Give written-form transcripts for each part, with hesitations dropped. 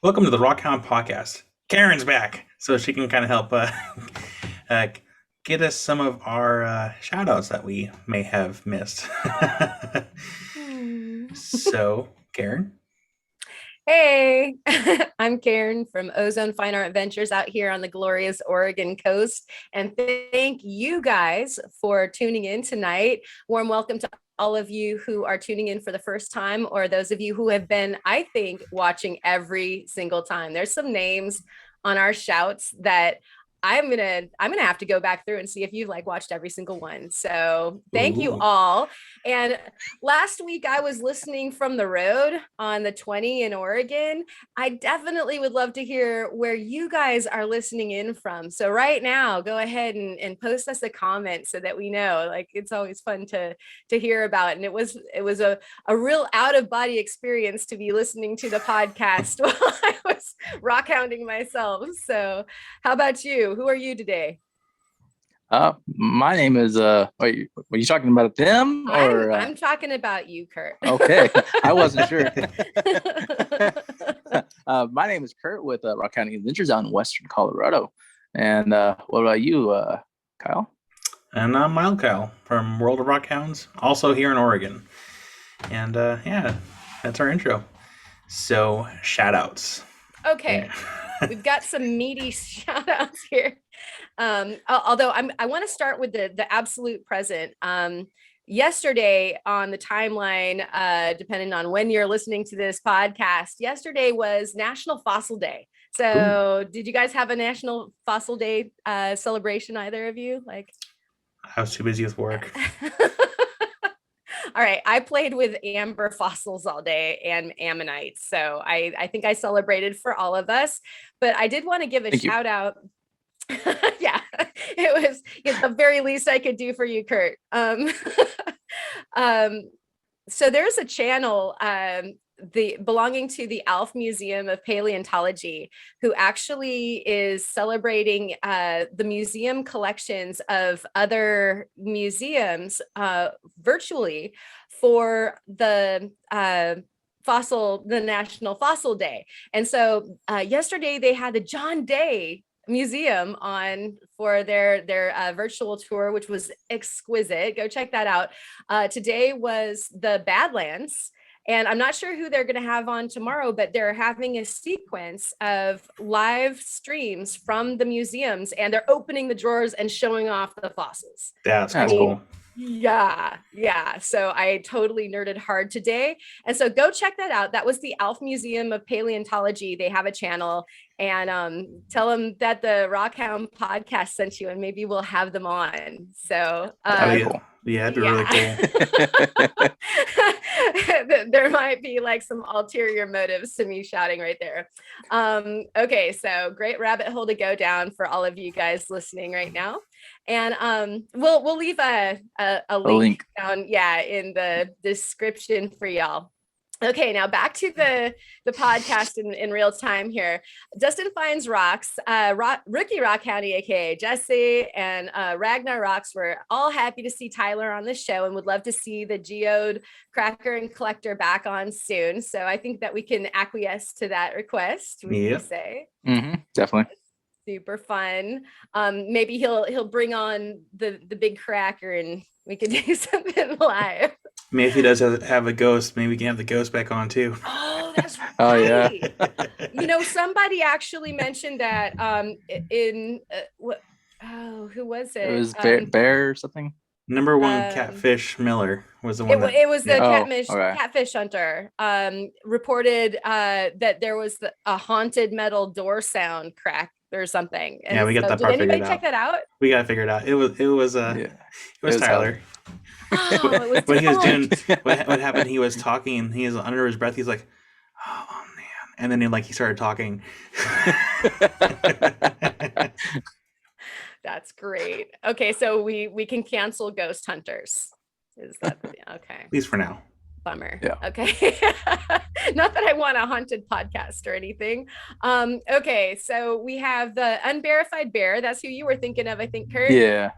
Welcome to the Rockhound Podcast. Karen's back, so she can kind of help uh, get us some of our shout outs that we may have missed. So, Karen? Hey, I'm Karen from Ozone Adventures out here on the glorious Oregon coast. And thank you guys for tuning in tonight. Warm welcome to all of you who are tuning in for the first time, or those of you who have been, I think, watching every single time. There's some names on our shouts that I'm gonna have to go back through and see if you've watched every single one. So thank you all. And last week I was listening from the road on the 20 in Oregon. I definitely would love to hear where you guys are listening in from. So right now, go ahead and post us a comment so that we know. It's always fun to hear about. And it was a real out of body experience to be listening to the podcast while I was rock hounding myself. So how about you? Who are you today? My name is were you talking about them or I'm talking about you, Kurt. Okay. I wasn't sure. My name is Kurt with Rock.Hounding.Adventures out in Western Colorado. And what about you, Kyle? And I'm Mild Kyle from World of Rock Hounds, also here in Oregon. And yeah, that's our intro. So, shout outs. Okay. We've got some meaty shout outs here. Although I want to start with the absolute present. Yesterday on the timeline, depending on when you're listening to this podcast, yesterday was National Fossil Day. So Did you guys have a National Fossil Day celebration, either of you? I was too busy with work. All right. I played with amber fossils all day and Ammonites. So I think I celebrated for all of us, but I did want to give a shout out. Yeah, it was the very least I could do for you, Kurt. So there's a channel belonging to the Alf Museum of Paleontology, who actually is celebrating the museum collections of other museums virtually for the National Fossil Day. And so yesterday they had the John Day Museum on for their virtual tour, which was exquisite. Go check that out. Today was the Badlands. And I'm not sure who they're going to have on tomorrow, but they're having a sequence of live streams from the museums, and they're opening the drawers and showing off the fossils. That's cool. Yeah. So I totally nerded hard today. And so go check that out. That was the Alf Museum of Paleontology. They have a channel, and tell them that the Rockhound Podcast sent you, and maybe we'll have them on. So yeah, it'd be really cool. There might be some ulterior motives to me shouting right there. Okay, so great rabbit hole to go down for all of you guys listening right now. And we'll leave a link down in the description for y'all. Okay, now back to the podcast in real time here. Dustin Finds Rocks, Rookie Rock County, aka Jesse, and Ragnar Rocks were all happy to see Tyler on the show and would love to see the Geode Cracker and Collector back on soon. So I think that we can acquiesce to that request. Would you say? Mm-hmm, definitely. Super fun. Maybe he'll bring on the big cracker and we can do something live. Maybe if he does have a ghost, maybe we can have the ghost back on too. Oh, that's right. Oh yeah. Somebody actually mentioned that who was it? It was Bear or something. Number one Catfish Miller was the one. It was the Catfish Hunter. Reported that there was a haunted metal door sound crack or something. And yeah, we got that part figured out. Did anybody check that out? We got to figure it out. It was Tyler. Oh, it was when he was doing what happened, he was talking, he was under his breath, he's like, oh man, and then he started talking. That's great. Okay, so we can cancel Ghost Hunters. Is that okay? At least for now. Bummer. Yeah. Okay. Not that I want a haunted podcast or anything. Okay, so we have the Unverified Bear. That's who you were thinking of, I think, Kurt. Yeah.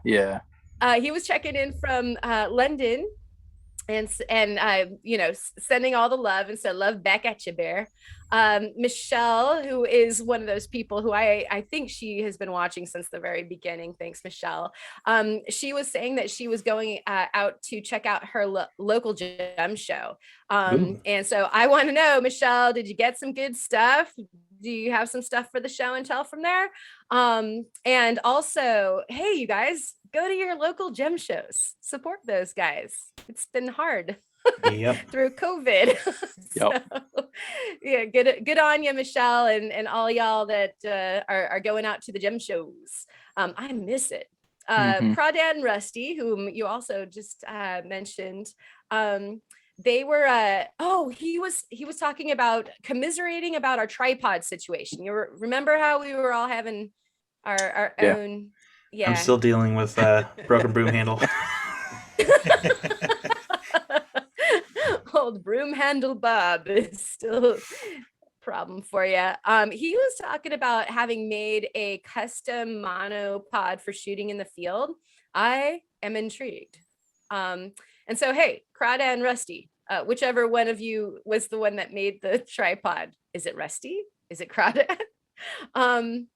He was checking in from London. sending all the love, and so love back at you, Bear. Michelle, who is one of those people who I think she has been watching since the very beginning. Thanks, Michelle. She was saying that she was going out to check out her local gem show. And so I want to know, Michelle, did you get some good stuff? Do you have some stuff for the show and tell from there? And also, hey, you guys, go to your local gem shows. Support those guys. It's been hard through COVID. Yep. So, yeah, good on you, Michelle, and all y'all that are going out to the gem shows. I miss it. Crawdad and Rusty, whom you also just mentioned, they were he was talking about commiserating about our tripod situation. Remember how we were all having our own. Yeah, I'm still dealing with broken broom handle. Old broom handle Bob is still a problem for you. He was talking about having made a custom monopod for shooting in the field. I am intrigued. And so, hey, Crada and Rusty, whichever one of you was the one that made the tripod. Is it Rusty? Is it Crada? Can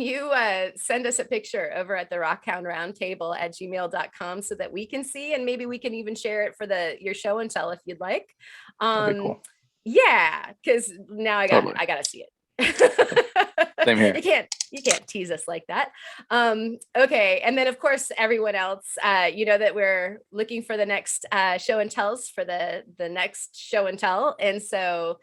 you send us a picture over at the rockhoundroundtable@gmail.com so that we can see, and maybe we can even share it for your show and tell if you'd like. That'd be cool. Yeah, because now I gotta see it. Same here. You can't tease us like that. Okay, and then of course everyone else, that we're looking for the next show and tells for the next show and tell, and so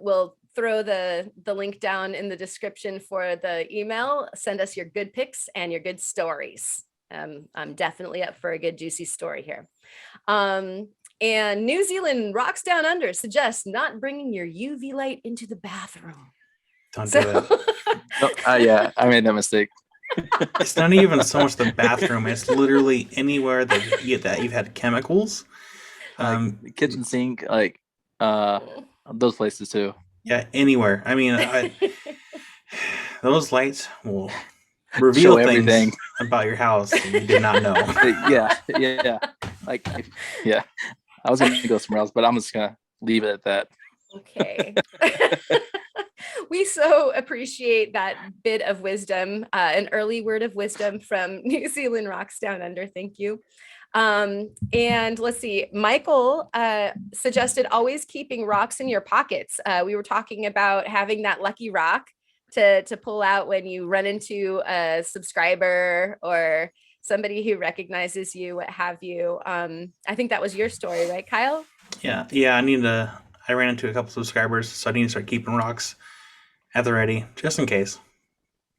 we'll throw the link down in the description for the email. Send us your good picks and your good stories. I'm definitely up for a good juicy story here. And New Zealand Rocks Down Under suggests not bringing your UV light into the bathroom. Don't do it. Yeah, I made that mistake. It's not even so much the bathroom. It's literally anywhere that you've had chemicals. Like kitchen sink, like those places too. Yeah, anywhere. I mean, those lights will reveal things everything about your house that you did not know. Yeah. Like, yeah. I was going to go somewhere else, but I'm just going to leave it at that. Okay. We so appreciate that bit of wisdom, an early word of wisdom from New Zealand Rocks Down Under. Thank you. And let's see, Michael suggested always keeping rocks in your pockets. We were talking about having that lucky rock to pull out when you run into a subscriber or somebody who recognizes you, what have you. I think that was your story, right, Kyle? Yeah. I ran into a couple subscribers, so I need to start keeping rocks at the ready, just in case.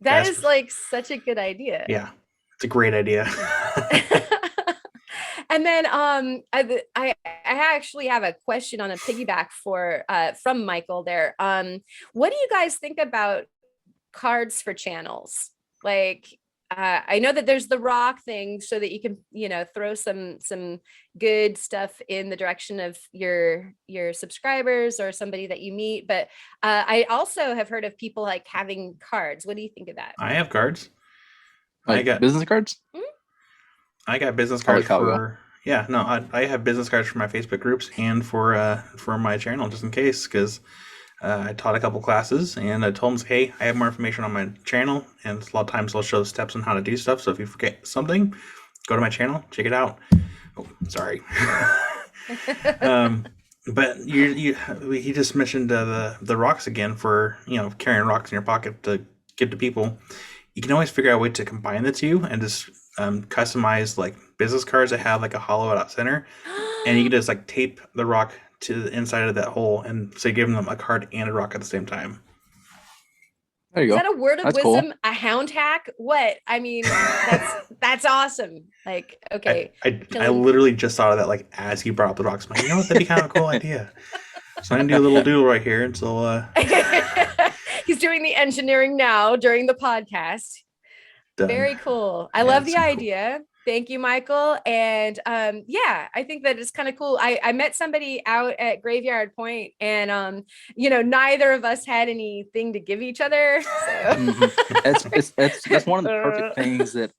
That is like such a good idea. Yeah, it's a great idea. And then I actually have a question on a piggyback from Michael there. What do you guys think about cards for channels? Like, I know that there's the rock thing so that you can, throw some good stuff in the direction of your subscribers or somebody that you meet. But I also have heard of people like having cards. What do you think of that? I have cards. Like business cards? Mm-hmm. I got business cards for I have business cards for my Facebook groups and for my channel, just in case, because I taught a couple classes and I told them, hey, I have more information on my channel, and a lot of times I'll show steps on how to do stuff. So if you forget something, go to my channel, check it out. Oh, sorry. But he just mentioned the rocks again for carrying rocks in your pocket to give to people. You can always figure out a way to combine the two and just customize like business cards that have like a hollowed out center, and you can just like tape the rock to the inside of that hole, and so you're giving them a card and a rock at the same time. There you go. Is that a word of That's wisdom? cool. A hound hack? What? I mean, that's awesome. Like, okay. I literally just thought of that like as he brought up the rocks. I'm like, that'd be kind of a cool idea. So I'm gonna do a little doodle right here until he's doing the engineering now during the podcast. Done. Very cool. I love the idea. Thank you, Michael. And yeah, I think that it's kind of cool. I met somebody out at Graveyard Point, and neither of us had anything to give each other. So That's one of the perfect things that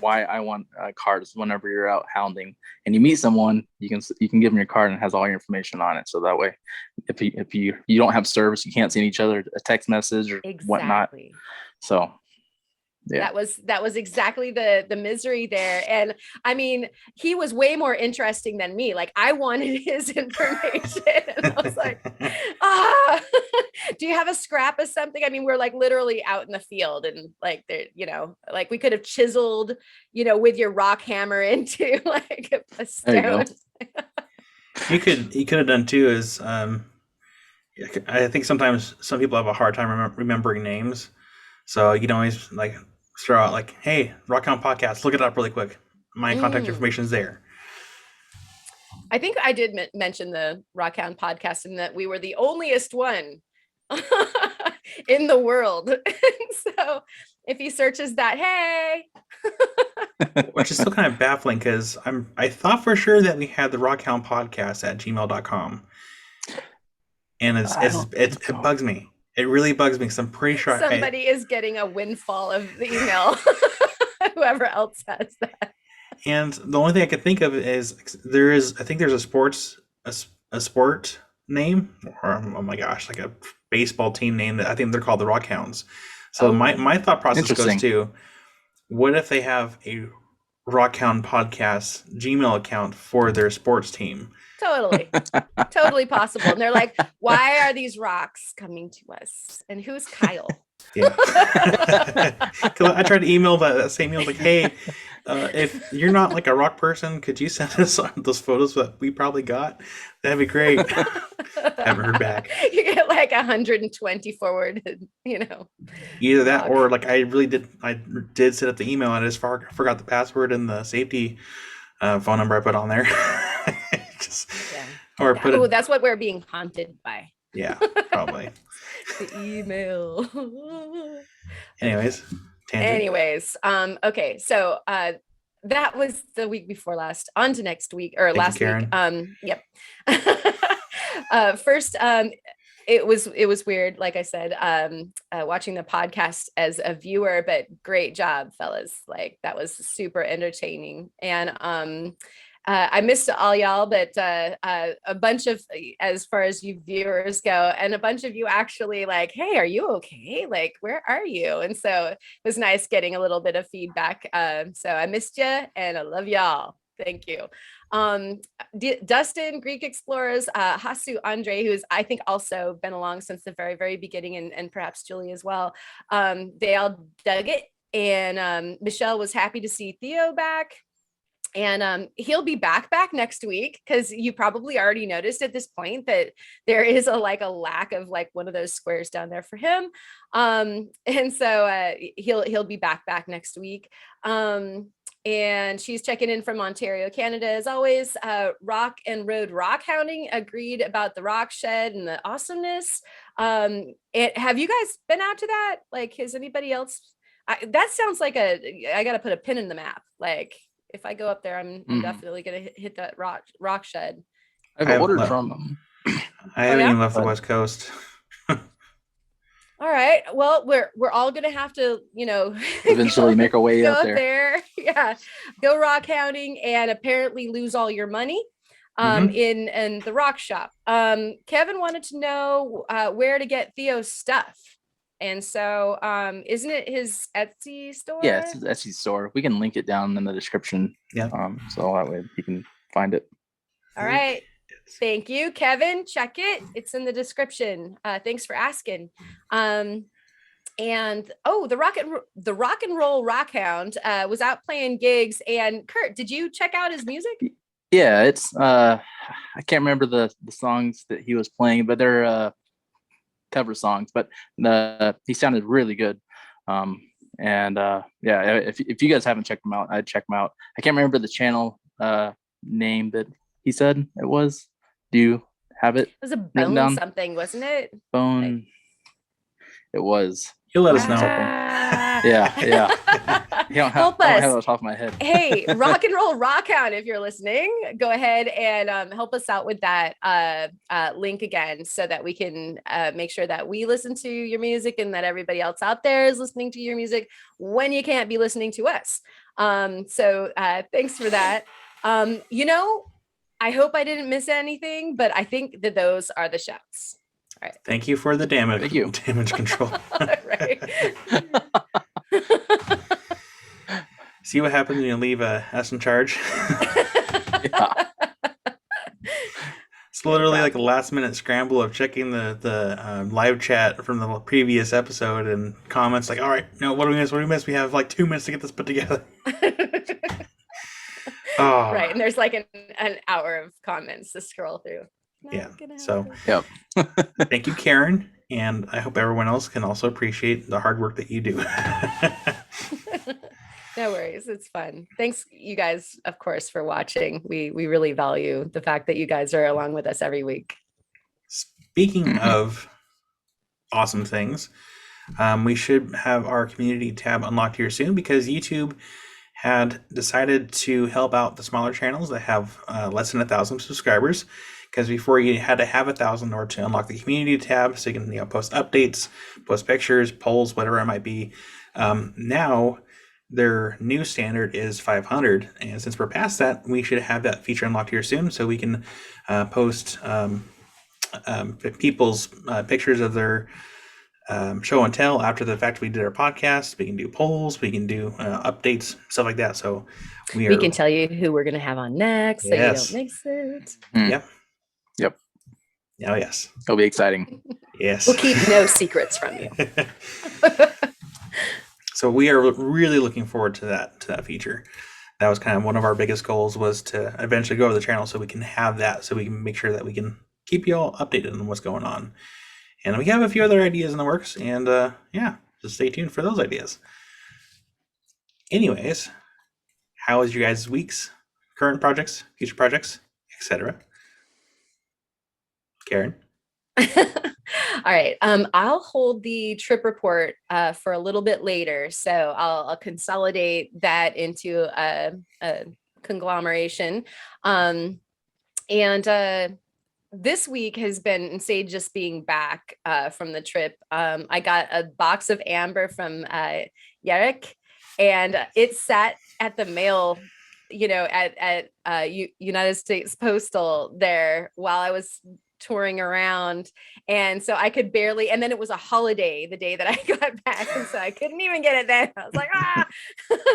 why I want cards whenever you're out hounding and you meet someone, you can give them your card and it has all your information on it. So that way, if you don't have service, you can't see each other, a text message or whatnot. So. Yeah. That was exactly the misery there. And I mean, he was way more interesting than me. Like, I wanted his information. And I was like, do you have a scrap of something? I mean, we're like literally out in the field, and like there, like we could have chiseled, with your rock hammer into like a stone. You could have done too is I think sometimes some people have a hard time remembering names. So you can always like throw out like, hey, Rockhound Podcast, look it up really quick. My contact information is there. I think I did mention the Rockhound Podcast and that we were the onlyest one in the world. So if he searches that, hey. Which is still kind of baffling because I thought for sure that we had the Rockhound Podcast at gmail.com. And it bugs me. It really bugs me because I'm pretty sure somebody is getting a windfall of the email. Whoever else has that. And the only thing I could think of is I think there's a sport name, or oh my gosh, like a baseball team name that I think they're called the Rockhounds. So my thought process goes to, what if they have a Rockhound Podcast Gmail account for their sports team? Totally possible. And they're like, why are these rocks coming to us? And who's Kyle? Yeah. I tried to email that same email like, hey, if you're not like a rock person, could you send us those photos that we probably got? That'd be great. Haven't heard back. You get like 120 forwarded, Either that or like I did set up the email and I just forgot the password and the safety phone number I put on there. That's what we're being haunted by. Yeah, probably. The email. Anyways, okay, so that was the week before last. On to next week or last week. Yep. First, it was weird, like I said, watching the podcast as a viewer, but great job, fellas. Like, that was super entertaining. And I missed all y'all, but a bunch of, as far as you viewers go, and a bunch of you actually like, hey, are you okay? Like, where are you? And so it was nice getting a little bit of feedback. So I missed you and I love y'all. Thank you. Dustin, Greek Explorers, Hasu, Andre, who's I think also been along since the very, very beginning, and perhaps Julie as well. They all dug it. And Michelle was happy to see Theo back. And he'll be back next week, because you probably already noticed at this point that there is a lack of like one of those squares down there for him. And so he'll be back next week. And she's checking in from Ontario, Canada, as always. Rock and Road Rockhounding agreed about the rock shed and the awesomeness. Have you guys been out to that? Like, has anybody else? That sounds like I got to put a pin in the map. Like, if I go up there, I'm definitely going to hit that rock shed. I've ordered from them. I haven't even left the West Coast. All right. Well, we're all going to have to, eventually make our way up there. Yeah. Go rock hounding and apparently lose all your money in the rock shop. Kevin wanted to know where to get Theo's stuff. And so, isn't it his Etsy store? Yeah, it's his Etsy store. We can link it down in the description. Yeah. So that way you can find it. All right. Thank you, Kevin. Check it. It's in the description. Thanks for asking. And the rock and roll Rockhound was out playing gigs. And Kurt, did you check out his music? Yeah, it's I can't remember the songs that he was playing, but they're cover songs, but he sounded really good. If you guys haven't checked him out, I'd check him out. I can't remember the channel name that he said it was. Do you have it? It was a bone something, wasn't it? Bone. It was. He'll let us know. Yeah. Help I don't have it us. on top of my head. Hey, rock and roll Rockhound, if you're listening, go ahead and help us out with that link again so that we can make sure that we listen to your music and that everybody else out there is listening to your music when you can't be listening to us. So thanks for that. I hope I didn't miss anything, but I think that those are the shouts. All right. Thank you for the damage. Thank you. Damage control. Right. See what happens when you leave us in charge. Yeah. It's literally like a last minute scramble of checking the live chat from the previous episode and comments like, all right, no, what do we miss? What do we miss? We have like 2 minutes to get this put together. Oh. Right. And there's like an hour of comments to scroll through. Yeah. So, Yep. thank you, Karen. And I hope everyone else can also appreciate the hard work that you do. No worries. It's fun. Thanks, you guys, of course, for watching. We really value the fact that you guys are along with us every week. Speaking of awesome things, we should have our community tab unlocked here soon because YouTube had decided to help out the smaller channels that have less than 1,000 subscribers. Because before you had to have 1,000 in order to unlock the community tab, so you can post updates, post pictures, polls, whatever it might be. Now their new standard is 500, and since we're past that, we should have that feature unlocked here soon, so we can post people's pictures of their show and tell after the fact we did our podcast. We can do polls, we can do updates, stuff like that. So we can tell you who we're going to have on next, so you don't miss it. Yep. Oh, yes. It'll be exciting. Yes. We'll keep no secrets from you. So we are really looking forward to that feature. That was kind of one of our biggest goals, was to eventually go to the channel so we can have that, so we can make sure that we can keep you all updated on what's going on. And we have a few other ideas in the works, and just stay tuned for those ideas. Anyways, how is your guys' weeks, current projects, future projects, etc.? Karen? All right. I'll hold the trip report for a little bit later. So I'll consolidate that into a conglomeration. This week has been, instead of just being back from the trip, I got a box of amber from Yerrick, and it sat at the mail, at United States Postal there while I was touring around, and so I could barely, and then it was a holiday the day that I got back, and so I couldn't even get it then. I was like,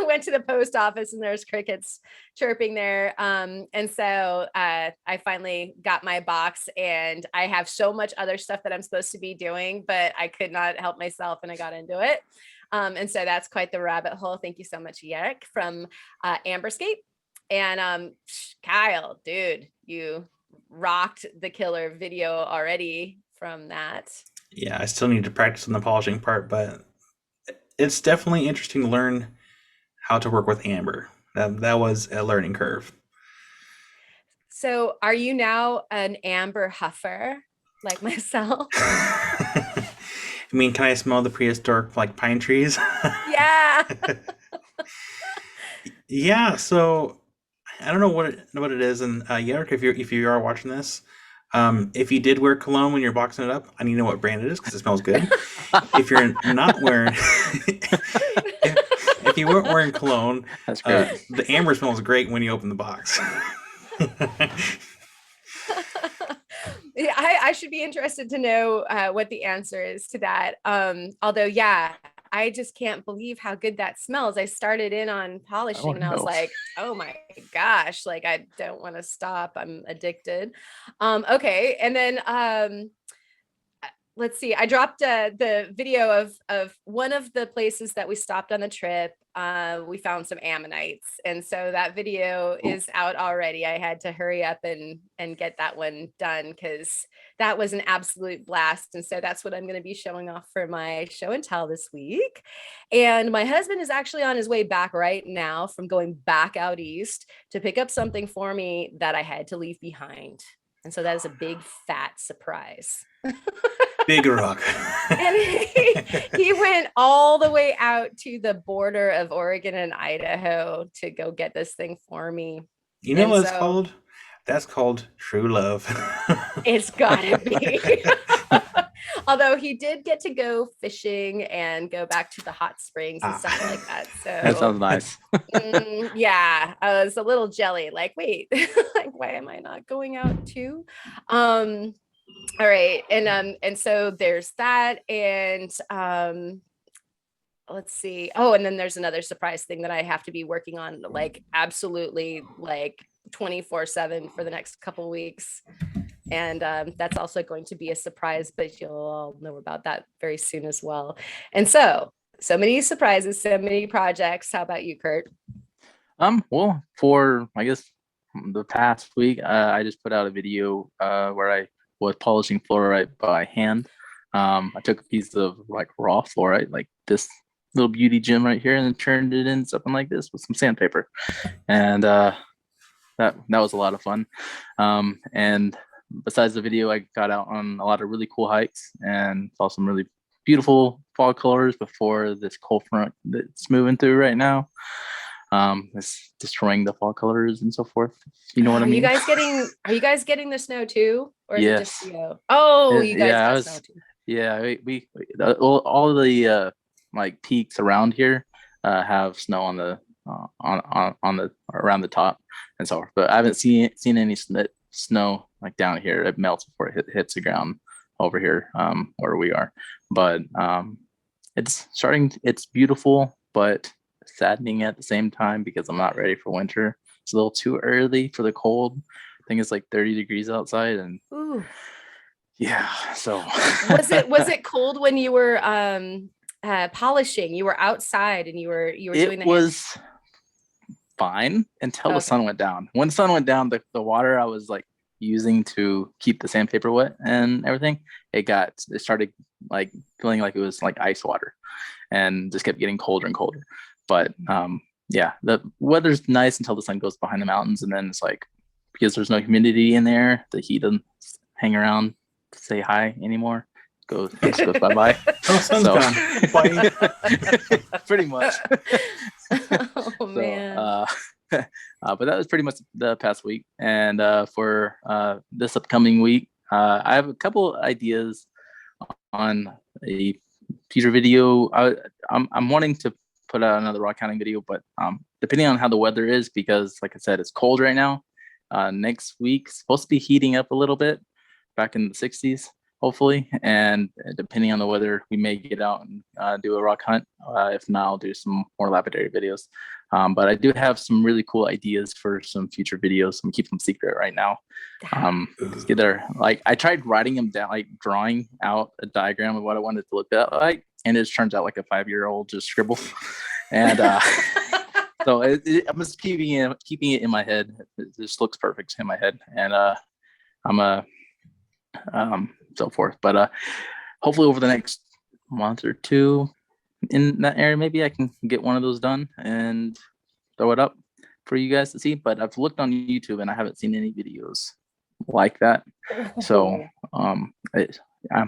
went to the post office and there's crickets chirping there, and so I finally got my box, and I have so much other stuff that I'm supposed to be doing, but I could not help myself and I got into it, and so that's quite the rabbit hole. Thank you so much, Yerrick from Amberscape. And Kyle, dude, you rocked the killer video already from that. Yeah, I still need to practice on the polishing part, but it's definitely interesting to learn how to work with amber. That was a learning curve. So are you now an amber huffer like myself? I mean, can I smell the prehistoric like pine trees? Yeah. Yeah, so I don't know what it is, and Yerrick, if you are watching this, if you did wear cologne when you're boxing it up, I need to know what brand it is because it smells good. If you're not wearing, if you weren't wearing cologne, that's great. The amber smells great when you open the box. Yeah, I should be interested to know what the answer is to that. Although, yeah, I just can't believe how good that smells. I started in on polishing and I was like, oh my gosh, like I don't want to stop. I'm addicted. Okay. And then let's see, I dropped the video of one of the places that we stopped on the trip. We found some Ammonites. And so that video is out already. I had to hurry up and get that one done because that was an absolute blast. And so that's what I'm going to be showing off for my show and tell this week. And my husband is actually on his way back right now from going back out east to pick up something for me that I had to leave behind. And so that is a big fat surprise. Big rock. And he went all the way out to the border of Oregon and Idaho to go get this thing for me. You know what it's called? That's called true love. It's gotta be. Although he did get to go fishing and go back to the hot springs and stuff like that. So that sounds nice. Yeah, I was a little jelly. Like, wait, like, why am I not going out too? All right, and so there's that, and let's see. Oh, and then there's another surprise thing that I have to be working on, like absolutely, like 24/7 for the next couple weeks. And that's also going to be a surprise, but you'll all know about that very soon as well. And so many surprises, so many projects. How about you, Kurt? Well, for I guess the past week, I just put out a video where I was polishing fluorite by hand. I took a piece of like raw fluorite, like this little beauty gem right here, and then turned it into something like this with some sandpaper, and that was a lot of fun. And besides the video, I got out on a lot of really cool hikes and saw some really beautiful fall colors before this cold front that's moving through right now. It's destroying the fall colors and so forth. You know what I mean? Are you guys getting the snow too? Or is yes. it just Theo? Oh, you guys got snow too. Yeah, we all the like peaks around here have snow on the around the top and so forth. But I haven't seen any snow like down here. It melts before it hits the ground over here where we are. But it's beautiful, but saddening at the same time because I'm not ready for winter. It's a little too early for the cold. I think it's like 30 degrees outside, and ooh. Yeah. So was it cold when you were polishing? You were outside and you were doing the. It was fine until the sun went down. When the sun went down, the water I was like using to keep the sandpaper wet and everything, it started like feeling like it was like ice water, and just kept getting colder and colder. But yeah, the weather's nice until the sun goes behind the mountains, and then it's like, because there's no humidity in there, the heat doesn't hang around to say hi anymore. Goes bye. Oh, sun's gone. Bye. Pretty much. Oh man. But that was pretty much the past week, and for this upcoming week, I have a couple ideas on a future video. I'm wanting to put out another rock hounding video, but depending on how the weather is, because like I said, it's cold right now. Next week supposed to be heating up a little bit, back in the 60s, hopefully. And depending on the weather, we may get out and do a rock hunt. If not, I'll do some more lapidary videos. But I do have some really cool ideas for some future videos. I'm keeping them secret right now. Like I tried writing them down, like drawing out a diagram of what I wanted to look like, and it just turns out like a 5-year-old just scribble. And so I'm just keeping it in my head. It just looks perfect in my head, and I'm so forth. But hopefully over the next month or two in that area, maybe I can get one of those done and throw it up for you guys to see. But I've looked on YouTube and I haven't seen any videos like that. So I'm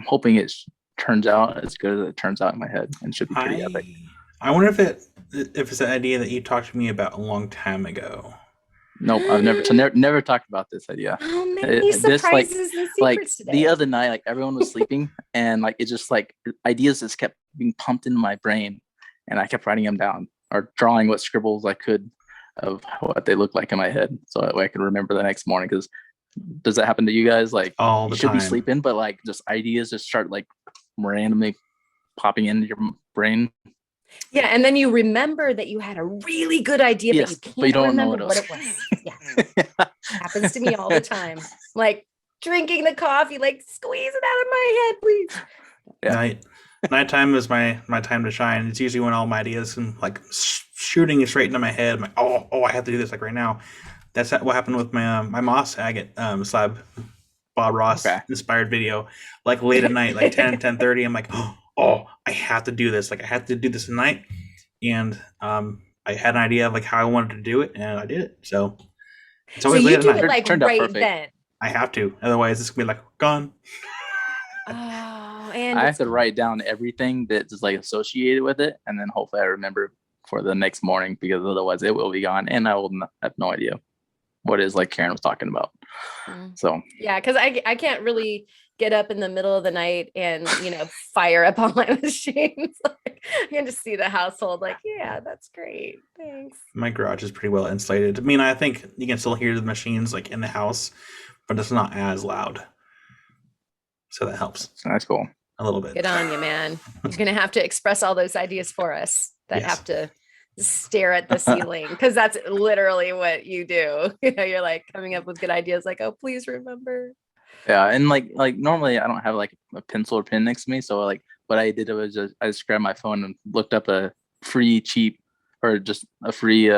hoping it turns out as good as it turns out in my head, and should be pretty epic. I wonder if it's an idea that you talked to me about a long time ago. Nope, I've never talked about this idea. Oh, many surprises and secrets today. The other night, like everyone was sleeping, and like it just like ideas just kept being pumped into my brain, and I kept writing them down or drawing what scribbles I could of what they look like in my head, so that way I could remember the next morning. Because does that happen to you guys? Like all the you should time. Be sleeping, but like just ideas just start like randomly popping into your brain. Yeah, and then you remember that you had a really good idea, yes, but you can't remember know what it was. Yeah. Happens to me all the time. Like drinking the coffee, like squeeze it out of my head, please. Yeah. Nighttime is my time to shine. It's usually when all my ideas and like shooting straight into my head. I'm like, oh, I have to do this like right now. That's what happened with my Moss Agate slab Bob Ross inspired video. Like late at night, like 10:30. I'm like, oh, I have to do this. Like I have to do this tonight. And I had an idea of like how I wanted to do it, and I did it. So it's always late at night. It like right then. I have to, otherwise it's gonna be like gone. Oh, and I have to write down everything that's like associated with it, and then hopefully I remember for the next morning, because otherwise it will be gone, and I will have no idea what it is, like Karen was talking about. So yeah, because I can't really get up in the middle of the night and fire up all my machines. Like, I can just see the household like, yeah, that's great. Thanks. My garage is pretty well insulated. I mean, I think you can still hear the machines like in the house, but it's not as loud. So that helps that's cool. a little bit. Good on you, man. You're gonna have to express all those ideas for us that Yes. have to stare at the ceiling, because that's literally what you do. You're like coming up with good ideas, like, oh, please remember. Yeah, and like normally I don't have like a pencil or pen next to me, so like what I did was I just grabbed my phone and looked up a free cheap, or just a free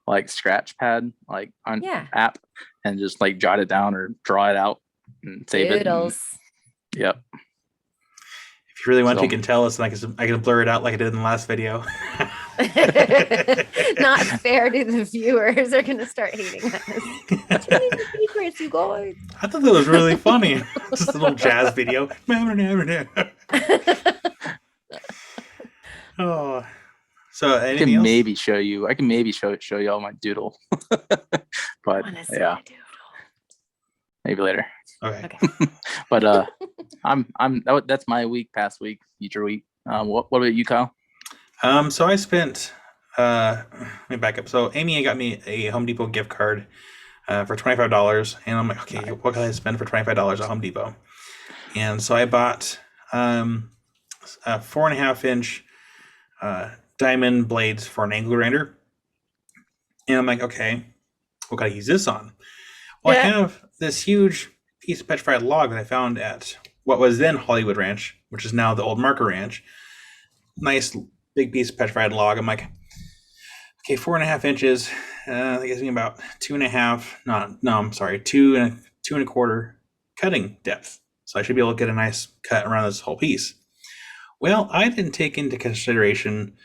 like scratch pad like on app, and just like jot it down or draw it out and save it. And, yep. If you really want to, you can tell us, and I can blur it out like I did in the last video. Not fair to the viewers. They're gonna start hating us. Secrets, you guys. I thought that was really funny. Just a little jazz video. Oh, so I can maybe show you all my doodle, but yeah, maybe later. Okay. But that's my week, past week, future week. What about you, Kyle? So I spent let me back up. So Amy got me a Home Depot gift card for $25, and I'm like, okay, what can I spend for $25 at Home Depot? And so I bought a 4.5-inch diamond blades for an angle grinder, and I'm like, okay, what can I use this on? Well, I have this huge piece of petrified log that I found at what was then Hollywood Ranch, which is now the old Marker Ranch. Nice big piece of petrified log. I'm like, okay, 4.5 inches. That gives me about 2.5. No, I'm sorry, 2.25 cutting depth. So I should be able to get a nice cut around this whole piece. Well, I didn't take into consideration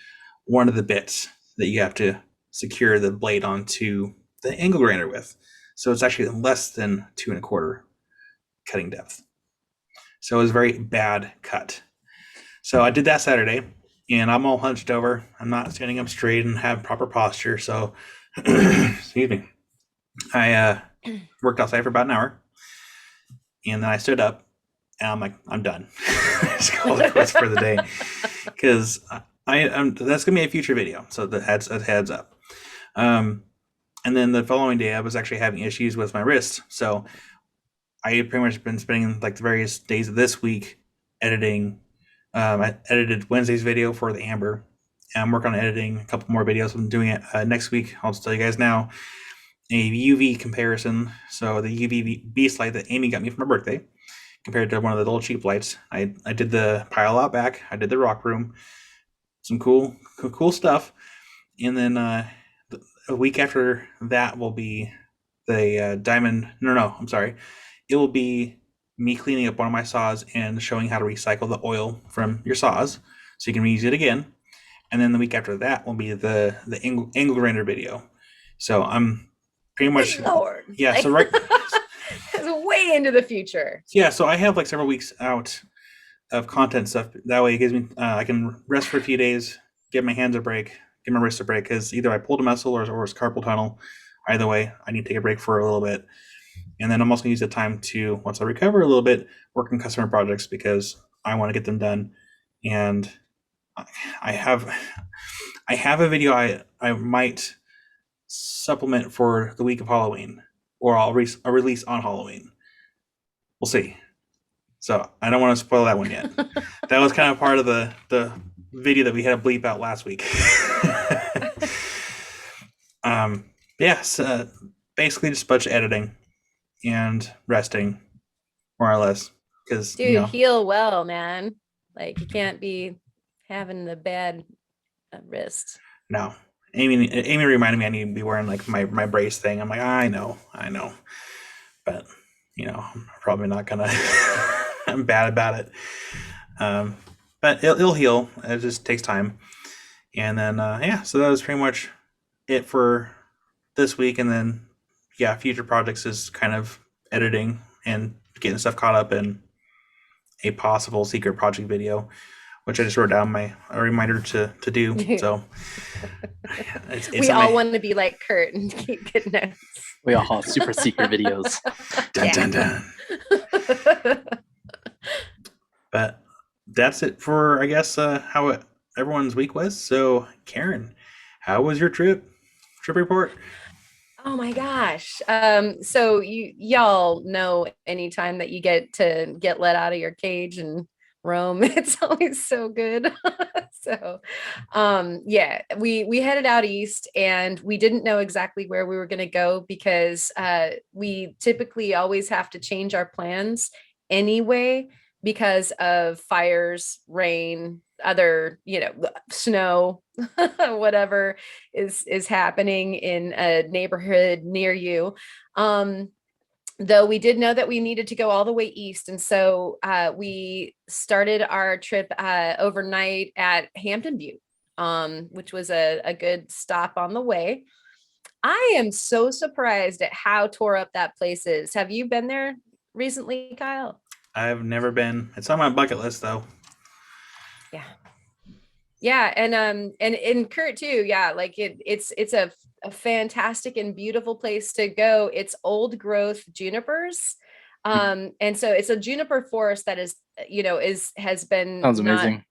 one of the bits that you have to secure the blade onto the angle grinder with. So it's actually less than 2.25 cutting depth. So it was a very bad cut. So I did that Saturday, and I'm all hunched over. I'm not standing up straight and have proper posture. So, excuse me. I worked outside for about an hour, and then I stood up, and I'm like, I'm done. Just call it quits for the day, because that's gonna be a future video. So the heads up. And then the following day, I was actually having issues with my wrist. So I pretty much been spending like the various days of this week editing. I edited Wednesday's video for the Amber. And I'm working on editing a couple more videos. I'm doing it next week. I'll just tell you guys now. A UV comparison. So the UV beast light that Amy got me for my birthday, compared to one of the little cheap lights. I did the pile out back. I did the rock room. Some cool stuff. And then a week after that will be the diamond. No, I'm sorry. It will be me cleaning up one of my saws and showing how to recycle the oil from your saws, so you can reuse it again. And then the week after that will be the angle grinder video. So I'm pretty much yeah. So right, it's way into the future. Yeah. So I have like several weeks out of content stuff. That way, it gives me I can rest for a few days, give my hands a break, give my wrist a break, because either I pulled a muscle or it's carpal tunnel. Either way, I need to take a break for a little bit. And then I'm also going to use the time to, once I recover a little bit, work on customer projects, because I want to get them done. And I have a video I might supplement for the week of Halloween, or I'll release on Halloween. We'll see. So I don't want to spoil that one yet. That was kind of part of the video that we had to bleep out last week. Basically just a bunch of editing and resting, more or less, because dude, heal well, man. Like, you can't be having the bad wrist. No, Amy reminded me I need to be wearing like my brace thing. I'm like, I know, but I'm probably not gonna. I'm bad about it, but it'll heal. It just takes time. And then so that was pretty much it for this week. And then future projects is kind of editing and getting stuff caught up in a possible secret project video, which I just wrote down a reminder to do. So it's we all want to be like Kurt and keep good notes. We all have super secret videos. Dun, dun, dun. But that's it for, I guess, how everyone's week was. So, Karen, how was your trip report? Oh my gosh. So y'all know anytime that you get to get let out of your cage and roam, it's always so good. So yeah, we headed out east, and we didn't know exactly where we were going to go because we typically always have to change our plans anyway because of fires, rain, other, snow, whatever is happening in a neighborhood near you. Though we did know that we needed to go all the way east. And so we started our trip overnight at Hampton Butte, which was a good stop on the way. I am so surprised at how tore up that place is. Have you been there recently, Kyle? I've never been. It's on my bucket list, though. Yeah, and Kurt too. Yeah, like it's a fantastic and beautiful place to go. It's old growth junipers, and so it's a juniper forest that has been Sounds amazing.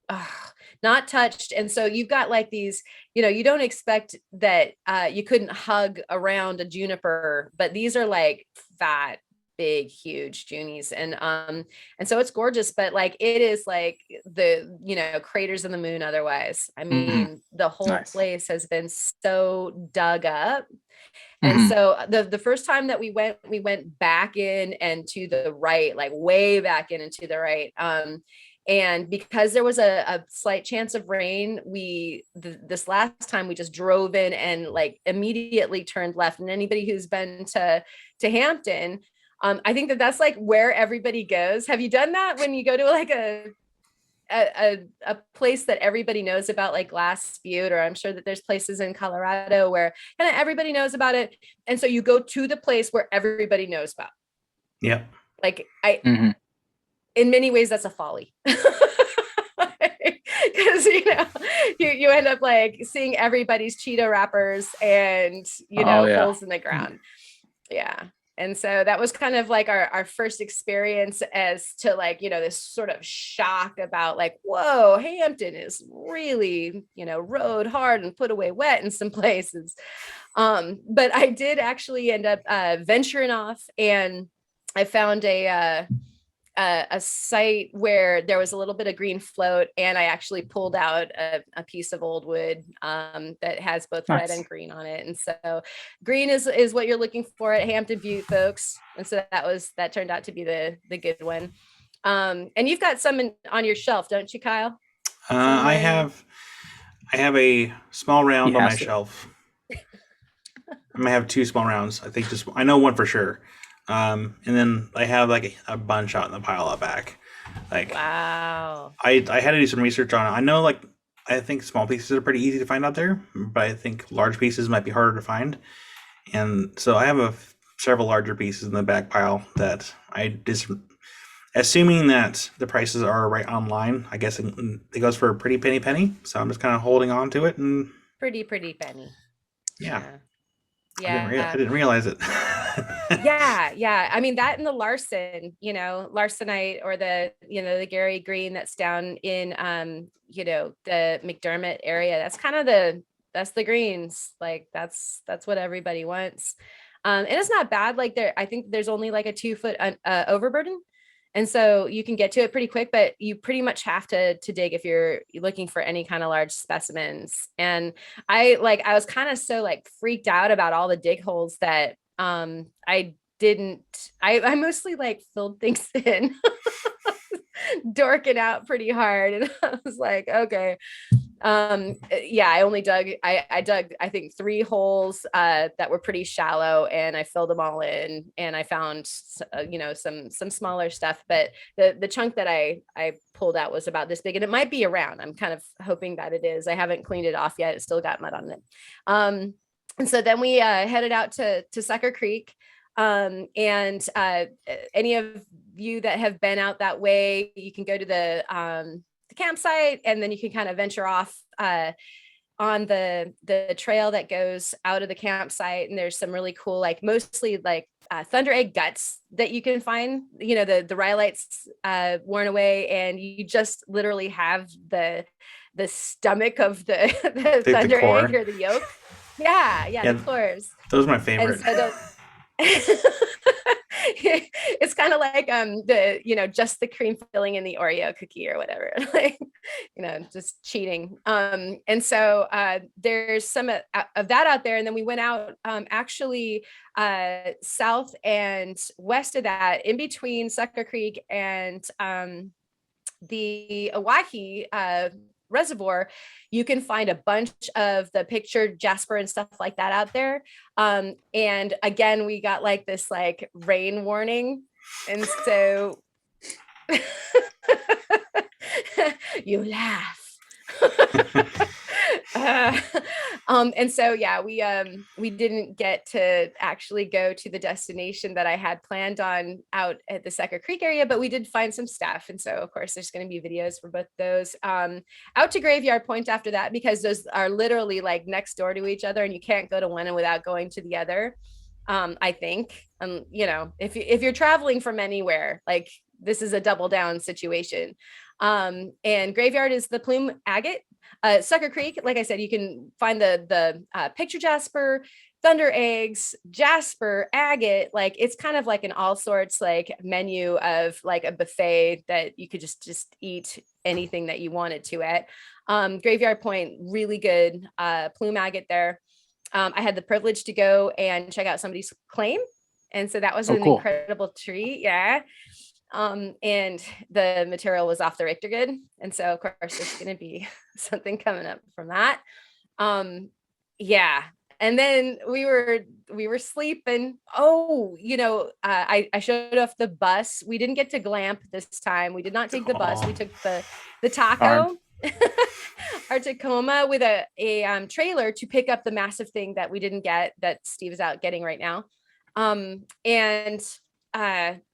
Not touched. And so you've got like these, you don't expect that you couldn't hug around a juniper, but these are like fat, big, huge junies, and so it's gorgeous, but like it is like the craters in the moon otherwise. I mean, the whole place has been so dug up. And so the first time that we went back in and to the right, like way back in and to the right. And because there was a slight chance of rain, this last time we just drove in and like immediately turned left. And anybody who's been to Hampton, I think that's like where everybody goes. Have you done that when you go to like a place that everybody knows about, like Glass Butte, or I'm sure that there's places in Colorado where kind of everybody knows about it. And so you go to the place where everybody knows about. Yeah. Like in many ways, that's a folly. Because you end up like seeing everybody's Cheeto wrappers and holes in the ground. Yeah. And so that was kind of like our first experience as to like, this sort of shock about like, whoa, Hampton is really, rode hard and put away wet in some places. But I did actually end up venturing off, and I found a site where there was a little bit of green float, and I actually pulled out a piece of old wood that has both red and green on it. And so green is what you're looking for at Hampton Butte, folks. And so that turned out to be the good one. And you've got some on your shelf, don't you, Kyle? I have a small round on my shelf. I might have two small rounds. I think I know one for sure. And then I have like a bunch out in the pile out back. Like, wow. I had to do some research on it. I know, like, I think small pieces are pretty easy to find out there, but I think large pieces might be harder to find. And so I have several larger pieces in the back pile that I just, assuming that the prices are right online, I guess it goes for a pretty penny. So I'm just kind of holding on to it. And pretty penny. Yeah. Yeah. I didn't realize it. Yeah. I mean, that and the Larson, Larsenite, or the Gary Green that's down in, the McDermott area. That's kind of that's the greens. Like that's what everybody wants. And it's not bad. Like I think there's only like a 2-foot overburden. And so you can get to it pretty quick, but you pretty much have to dig if you're looking for any kind of large specimens. And I was kind of so like freaked out about all the dig holes that I mostly like filled things in, dorking out pretty hard. And I was like, okay. I only dug, I dug, I think 3 holes that were pretty shallow, and I filled them all in, and I found, some smaller stuff, but the chunk that I pulled out was about this big, and it might be around. I'm kind of hoping that it is. I haven't cleaned it off yet. It's still got mud on it. And so then we headed out to Sucker Creek. And any of you that have been out that way, you can go to the campsite, and then you can kind of venture off on the trail that goes out of the campsite. And there's some really cool, like mostly like thunder egg guts that you can find, the rhyolites worn away, and you just literally have the stomach of the thunder egg or the yolk. Yeah, the cores. Those are my favorite. It's kind of like just the cream filling in the Oreo cookie or whatever, like, just cheating. And so there's some of that out there. And then we went out actually south and west of that, in between Sucker Creek and the Oahe Reservoir. You can find a bunch of the pictured jasper and stuff like that out there. And again, we got like this like rain warning. And so you laugh. And so, yeah, we didn't get to actually go to the destination that I had planned on out at the Sucker Creek area, but we did find some stuff. And so, of course, there's going to be videos for both those. Out to Graveyard Point after that, because those are literally like next door to each other, and you can't go to one without going to the other. I think, if you're traveling from anywhere, like this is a double down situation. And Graveyard is the plume agate. Sucker Creek, like I said, you can find the picture jasper, thunder eggs, jasper, agate. Like it's kind of like an all sorts like menu of like a buffet that you could just eat anything that you wanted to at. Graveyard Point, really good plume agate there. I had the privilege to go and check out somebody's claim, and so that was an incredible treat. Yeah. And the material was off the Richter good. And so of course there's going to be something coming up from that. Yeah. And then we were sleeping. I showed off the bus. We didn't get to glamp this time. We did not take the bus. We took the taco, our Tacoma, with a trailer to pick up the massive thing that we didn't get, that Steve is out getting right now.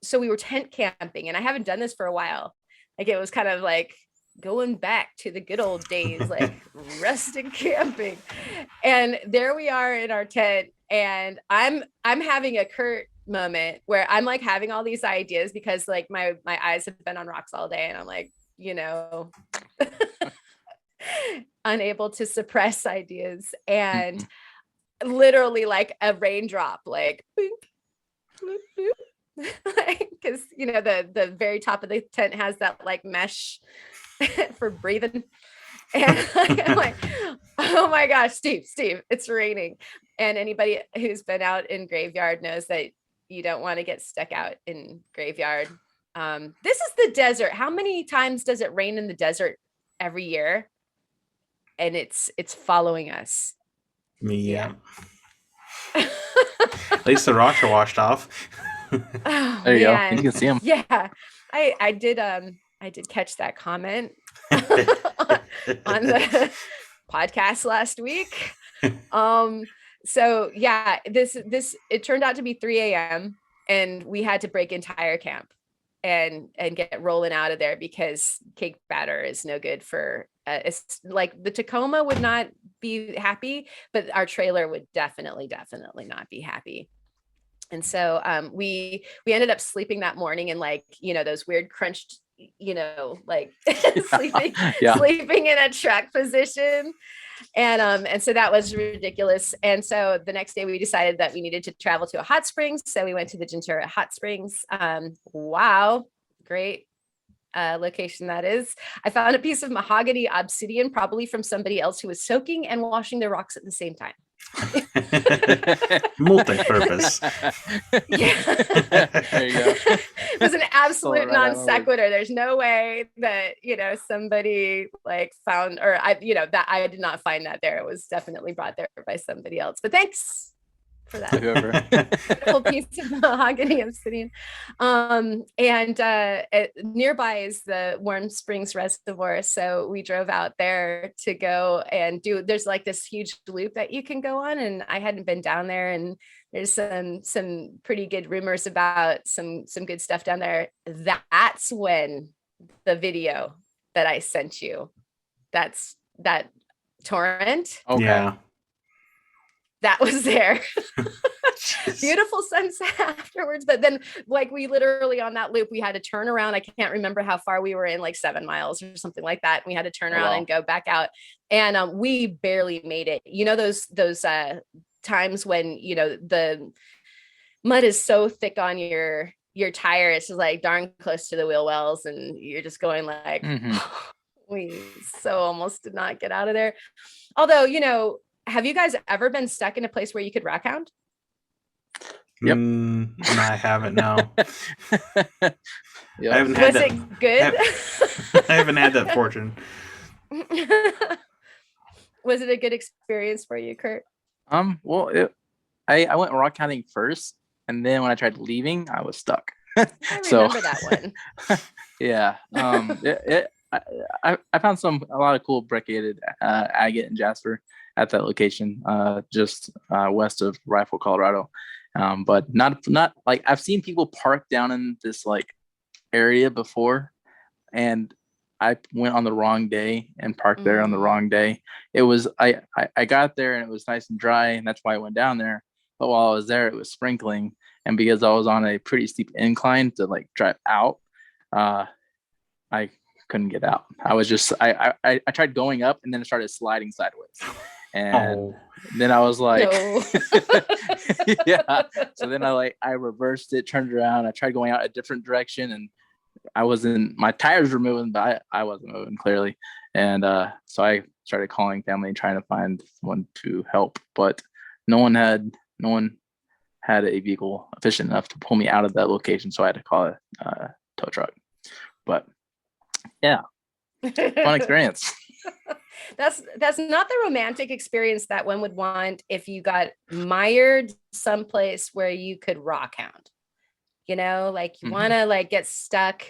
So we were tent camping, and I haven't done this for a while. Like it was kind of like going back to the good old days, like rustic camping. And there we are in our tent, and I'm having a Kurt moment where I'm like having all these ideas, because like my eyes have been on rocks all day, and I'm like, unable to suppress ideas. And literally like a raindrop, like boop, boop, boop. Because the very top of the tent has that like mesh for breathing, and I'm like, oh my gosh, Steve, it's raining. And anybody who's been out in Graveyard knows that you don't want to get stuck out in Graveyard. This is the desert. How many times does it rain in the desert every year? And it's following us. Yeah. At least the rocks are washed off. Oh, there you go. You can see them. Yeah, I did catch that comment on the podcast last week. So yeah, this it turned out to be 3 a.m. and we had to break entire camp and get rolling out of there, because cake batter is no good for it's like the Tacoma would not be happy, but our trailer would definitely not be happy. And so we ended up sleeping that morning in like, those weird crunched, like sleeping in a truck position. And so that was ridiculous. And so the next day we decided that we needed to travel to a hot springs. So we went to the Gentura Hot Springs. Wow. Great location that is. I found a piece of mahogany obsidian, probably from somebody else who was soaking and washing their rocks at the same time. Multi-purpose. Yeah. There you go. It was an absolute non sequitur. There's no way that somebody like found, or that I did not find that there. It was definitely brought there by somebody else. But thanks for that beautiful piece of mahogany obsidian. And nearby is the Warm Springs Reservoir, so we drove out there to go and there's like this huge loop that you can go on, and I hadn't been down there in there's some pretty good rumors about some good stuff down there. That's when the video that I sent you, that's that torrent. Okay. Yeah. That was there. Beautiful sunset afterwards. But then like we literally on that loop, we had to turn around. I can't remember how far we were in, like 7 miles or something like that. And we had to turn around and go back out. And we barely made it. You know, those times when, you know, the mud is so thick on your tire, it's just like darn close to the wheel wells. And you're just going like, we so almost did not get out of there. Although, you know, have you guys ever been stuck in a place where you could rock hound? Yep. No, I haven't. No. Yep. I haven't had Was that. it good? I haven't had that fortune. Was it a good experience for you, Kurt? Well, I went rock hounding first, and then when I tried leaving, I was stuck. I remember that one. Yeah. I found a lot of cool brecciated agate and jasper at that location, just west of Rifle, Colorado. But not like I've seen people park down in this like area before, and I went on the wrong day and parked there on the wrong day. It was I got there and it was nice and dry, and that's why I went down there. But while I was there, it was sprinkling, and because I was on a pretty steep incline to like drive out, I couldn't get out. I was just I tried going up, and then it started sliding sideways, and then I was like, No. yeah. So then I reversed it, turned around, I tried going out a different direction, and my tires were moving, but I wasn't moving clearly. And so I started calling family and trying to find someone to help, but no one had a vehicle efficient enough to pull me out of that location. So I had to call a tow truck. But yeah, fun experience. That's not the romantic experience that one would want if you got mired someplace where you could rock hound. You know, like you want to like get stuck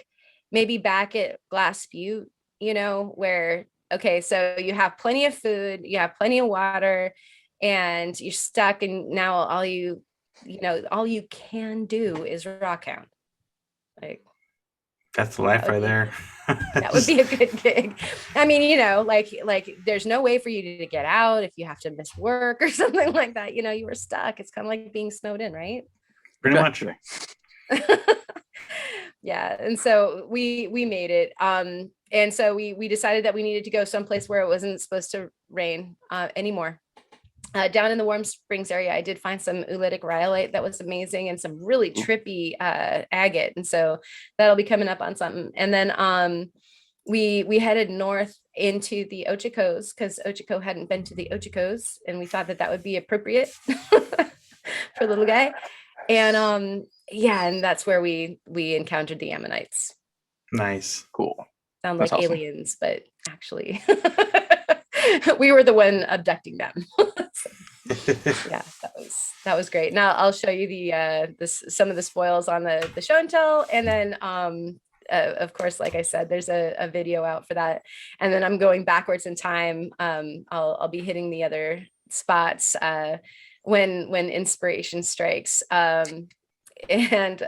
maybe back at Glass Butte, you know, where, okay, so you have plenty of food, you have plenty of water, and you're stuck, and now all you can do is rock hound. Like, that's the life right there. that would be a good gig. I mean, you know, like there's no way for you to get out if you have to miss work or something like that. You know, you were stuck. It's kind of like being snowed in, right? Pretty much. Yeah. And so we made it. And so we decided that we needed to go someplace where it wasn't supposed to rain anymore. Down in the Warm Springs area, I did find some oolitic rhyolite that was amazing, and some really trippy agate. And so that'll be coming up on something. And then we headed north into the Ochocos, because Ochoco hadn't been to the Ochocos, and we thought that would be appropriate for little guy. And yeah, and that's where we encountered the Ammonites. Nice. Cool. Sound That's like awesome. aliens, but actually we were the one abducting them. Yeah, that was great. Now I'll show you some of the spoils on the show and tell, and then of course, like I said, there's a video out for that. And then I'm going backwards in time. I'll be hitting the other spots when inspiration strikes. And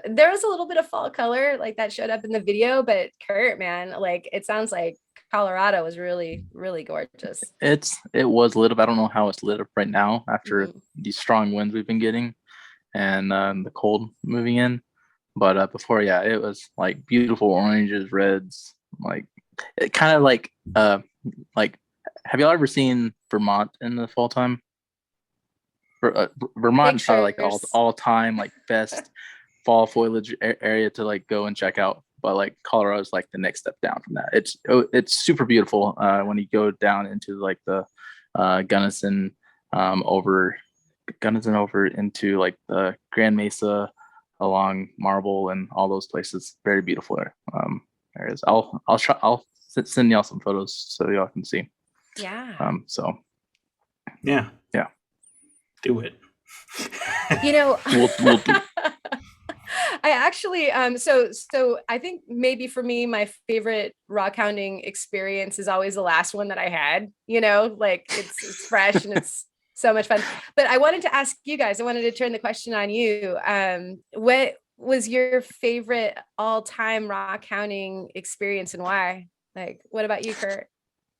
there was a little bit of fall color like that showed up in the video, but Kurt, man, like it sounds like Colorado was really, really gorgeous. It was lit up. I don't know how it's lit up right now after these strong winds we've been getting and the cold moving in. But before, yeah, it was like beautiful oranges, reds, like it kind of like have y'all ever seen Vermont in the fall time? Vermont is probably like all time like best fall foliage area to like go and check out. But like Colorado is like the next step down from that. It's super beautiful when you go down into like the Gunnison over into like the Grand Mesa along Marble and all those places. Very beautiful areas. I'll send y'all some photos so y'all can see. Yeah. So yeah. Do it. You know, we'll do. I actually so I think maybe for me my favorite rock hounding experience is always the last one that I had, you know, like it's fresh and it's So much fun. But I wanted to ask you guys, I wanted to turn the question on you. What was your favorite all-time rock hounding experience and why? Like, what about you, Kurt?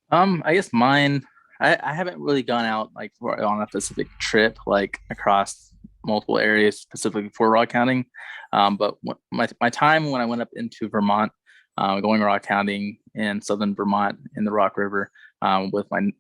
I guess mine. I haven't really gone out like on a specific trip, like across multiple areas specifically for rock hounding. But my time when I went up into Vermont, going rock hounding in southern Vermont in the Rock River, with my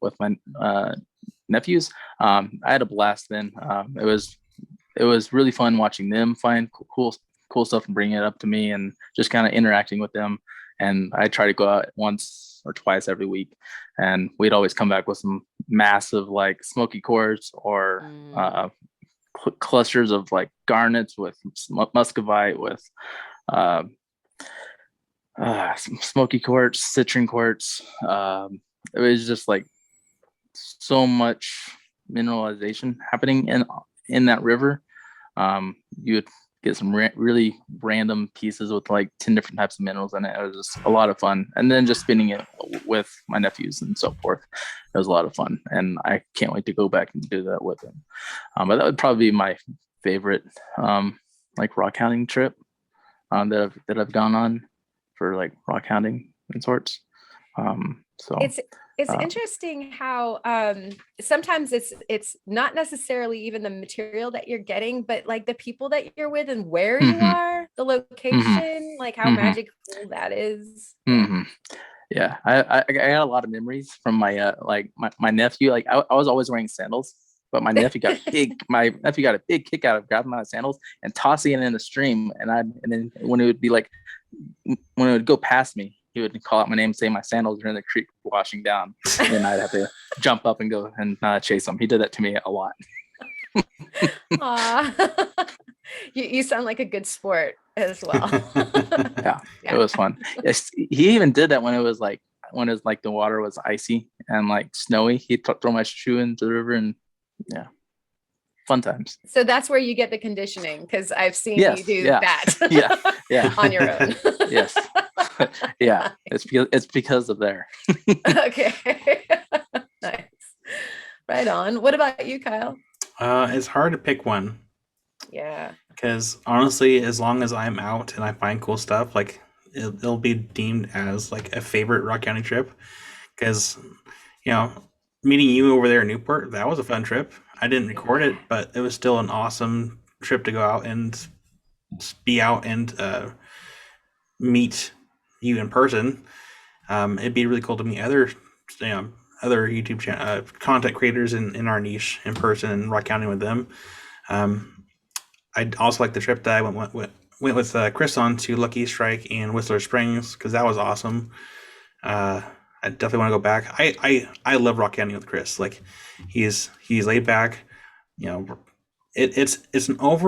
nephews, I had a blast. Then it was really fun watching them find cool stuff and bringing it up to me, and just kind of interacting with them. And I try to go out once or twice every week, and we'd always come back with some massive like smoky quartz or clusters of like garnets with muscovite with some smoky quartz, citrine quartz. It was just like so much mineralization happening in that river. You would get some really random pieces with like 10 different types of minerals in it. It was just a lot of fun. And then just spinning it with my nephews and so forth. It was a lot of fun. And I can't wait to go back and do that with them. But that would probably be my favorite like rock hounding trip that I've gone on for like rock hounding and sorts. So it's interesting how sometimes it's not necessarily even the material that you're getting, but like the people that you're with and where you are, the location, like how magical that is. Yeah, I got a lot of memories from my like my nephew. Like I was always wearing sandals, but my nephew got a big kick out of grabbing my sandals and tossing it in the stream. And then when it would go past me, he would call out my name, say my sandals are in the creek washing down, and I'd have to jump up and go and chase him. He did that to me a lot. You sound like a good sport as well. Yeah, it was fun. He even did that when it was like the water was icy and like snowy. He'd throw my shoe into the river, and yeah, fun times. So that's where you get the conditioning, because I've seen you do that. yeah, on your own. Yes. Yeah, it's because of there. Okay. Nice. Right on. What about you, Kyle? It's hard to pick one. Yeah. Because honestly, as long as I'm out and I find cool stuff, like it'll be deemed as like a favorite rock county trip. Because, meeting you over there in Newport, that was a fun trip. I didn't record it, but it was still an awesome trip to go out and be out and meet you in person. It'd be really cool to meet other YouTube channel content creators in our niche in person and rock counting with them. I'd also like the trip that I went with Chris on to Lucky Strike and Whistler Springs, because that was awesome. I definitely want to go back. I love rock counting with Chris. Like he's laid back. It's an all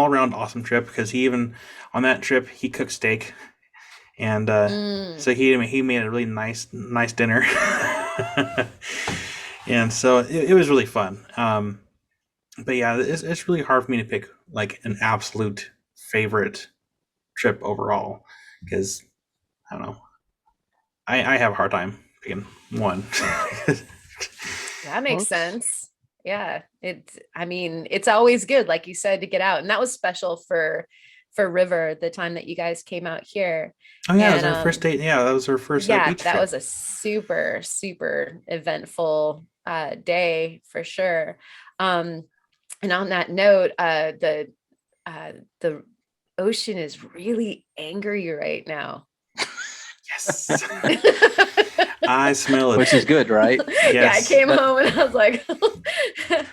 around awesome trip, because he even on that trip he cooked steak, and so he made a really nice dinner, and so it was really fun. But yeah, it's really hard for me to pick like an absolute favorite trip overall, because I don't know. I have a hard time picking one. That makes sense. Yeah, it's always good, like you said, to get out, and that was special for River the time that you guys came out here. Oh yeah, it was our first date. Yeah, that was our first beach trip. That was a super eventful day for sure. And on that note, the ocean is really angry right now. Yes. I smell it. Which is good, right? Yes. Yeah, I came home and I was like,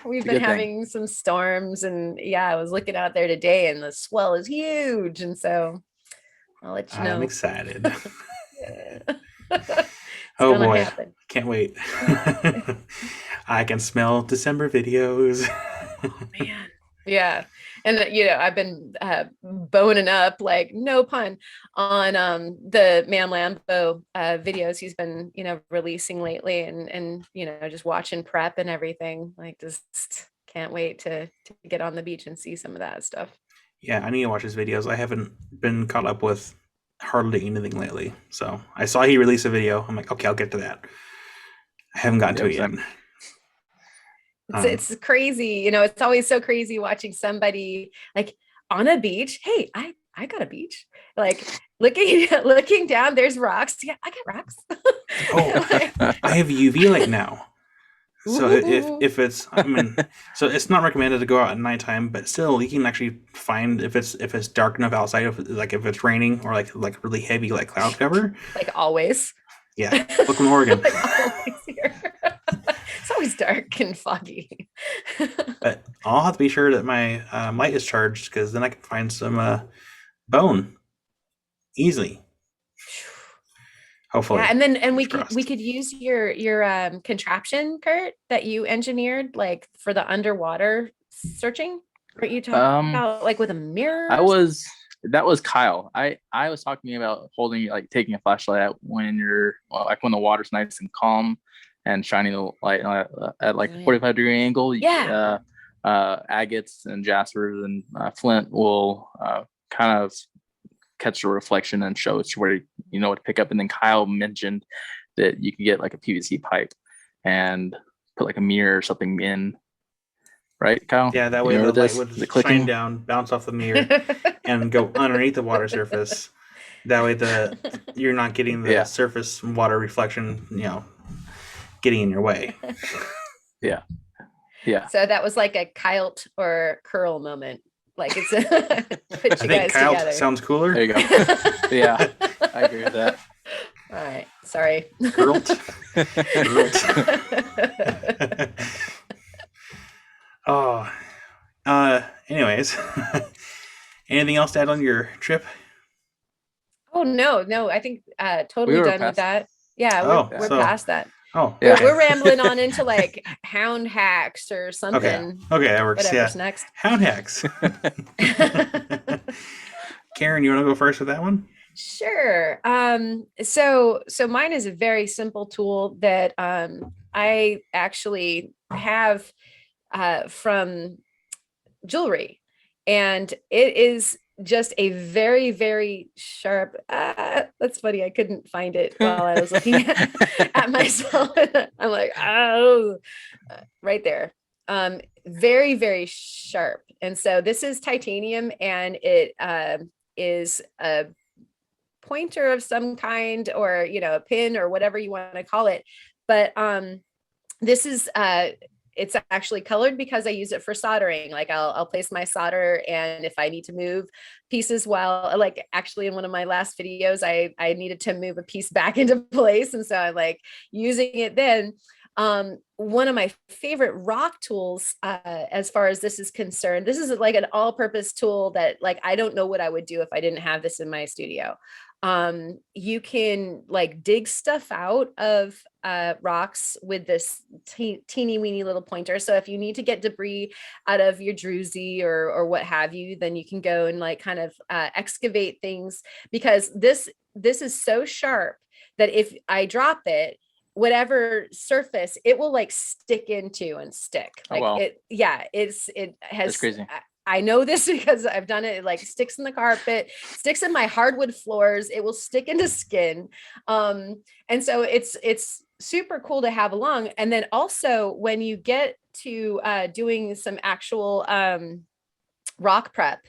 we've been having some storms, and I was looking out there today and the swell is huge, and so I'll let you know. I'm excited. Oh boy, happen. Can't wait. I can smell December videos. Oh man. Yeah. And I've been boning up, like no pun, on the Man Lambo videos he's been releasing lately, and just watching prep and everything. Like, just can't wait to get on the beach and see some of that stuff. Yeah, I need to watch his videos. I haven't been caught up with hardly anything lately, so I saw he released a video. I'm like, okay, I'll get to that. I haven't gotten to it yet. It's crazy. It's always so crazy watching somebody like on a beach. Hey, I got a beach. Like looking down, there's rocks. Yeah, I got rocks. I have UV light now. So if it's, so it's not recommended to go out at nighttime, but still you can actually find if it's dark enough outside, if it's raining or like really heavy like cloud cover. Like always. Yeah, welcome to Oregon. Like always here. It's always dark and foggy. But I'll have to be sure that my light is charged, because then I can find some bone easily. Hopefully. Yeah, and we could use your contraption, Kurt, that you engineered like for the underwater searching. Weren't you talking about like with a mirror? That was Kyle. I was talking about taking a flashlight out when when the water's nice and calm, and shining the light at like a 45-degree angle. Yeah. Agates and jaspers and flint will kind of catch the reflection and show it's where you know what to pick up. And then Kyle mentioned that you can get like a PVC pipe and put like a mirror or something in, right, Kyle? Yeah, that way the light would shine down, bounce off the mirror, and go underneath the water surface. That way you're not getting the surface water reflection, getting in your way. Yeah. So that was like a Kyle or curl moment. Like it's put you I think guys Kyle together. sounds cooler. There you go. Yeah, I agree with that. All right. Sorry. Curled. Oh. Anyways. Anything else to add on your trip? Oh no. I think totally done with that. Yeah, we're past that. Oh, yeah. We're rambling on into like hound hacks or something. Okay, that works. Whatever's next. Hound hacks. Karen, you want to go first with that one? Sure. So mine is a very simple tool that I actually have from jewelry, and it is just a very, very sharp. That's funny. I couldn't find it while I was looking at myself. I'm like, right there. Very, very sharp. And so this is titanium, and it is a pointer of some kind, or a pin, or whatever you want to call it. But this is it's actually colored because I use it for soldering. Like I'll place my solder, and if I need to move pieces like actually in one of my last videos, I needed to move a piece back into place. And so I'm like using it then. One of my favorite rock tools, as far as this is concerned, this is like an all-purpose tool that like, I don't know what I would do if I didn't have this in my studio. You can like dig stuff out of rocks with this teeny weeny little pointer. So if you need to get debris out of your druzy or what have you, then you can go and like kind of excavate things, because this is so sharp that if I drop it, whatever surface it will like stick into and stick. Like it has. That's crazy. I know this because I've done it. It like sticks in the carpet, sticks in my hardwood floors. It will stick into skin. And so it's super cool to have along. And then also when you get to doing some actual rock prep,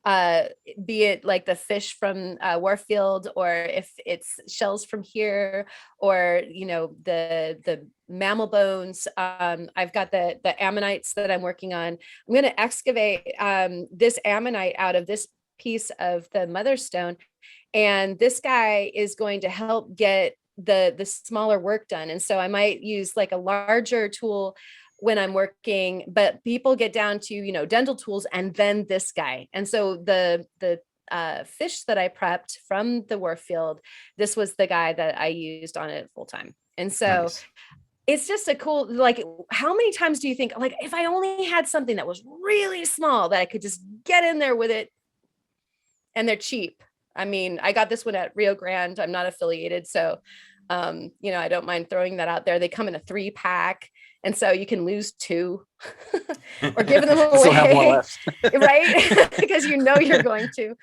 be it like the fish from Warfield, or if it's shells from here, or the mammal bones. I've got the Ammonites that I'm working on. I'm going to excavate this Ammonite out of this piece of the mother stone, and this guy is going to help get the smaller work done. And so I might use like a larger tool when I'm working, but people get down to, dental tools and then this guy. And so the fish that I prepped from the Warfield, this was the guy that I used on it full time. And so nice. It's just a cool, like, how many times do you think, like, if I only had something that was really small that I could just get in there with it, and they're cheap. I mean, I got this one at Rio Grande. I'm not affiliated. So, I don't mind throwing that out there. They come in a 3-pack. And so you can lose 2 or give them away. Still have one left. Right? Because you're going to.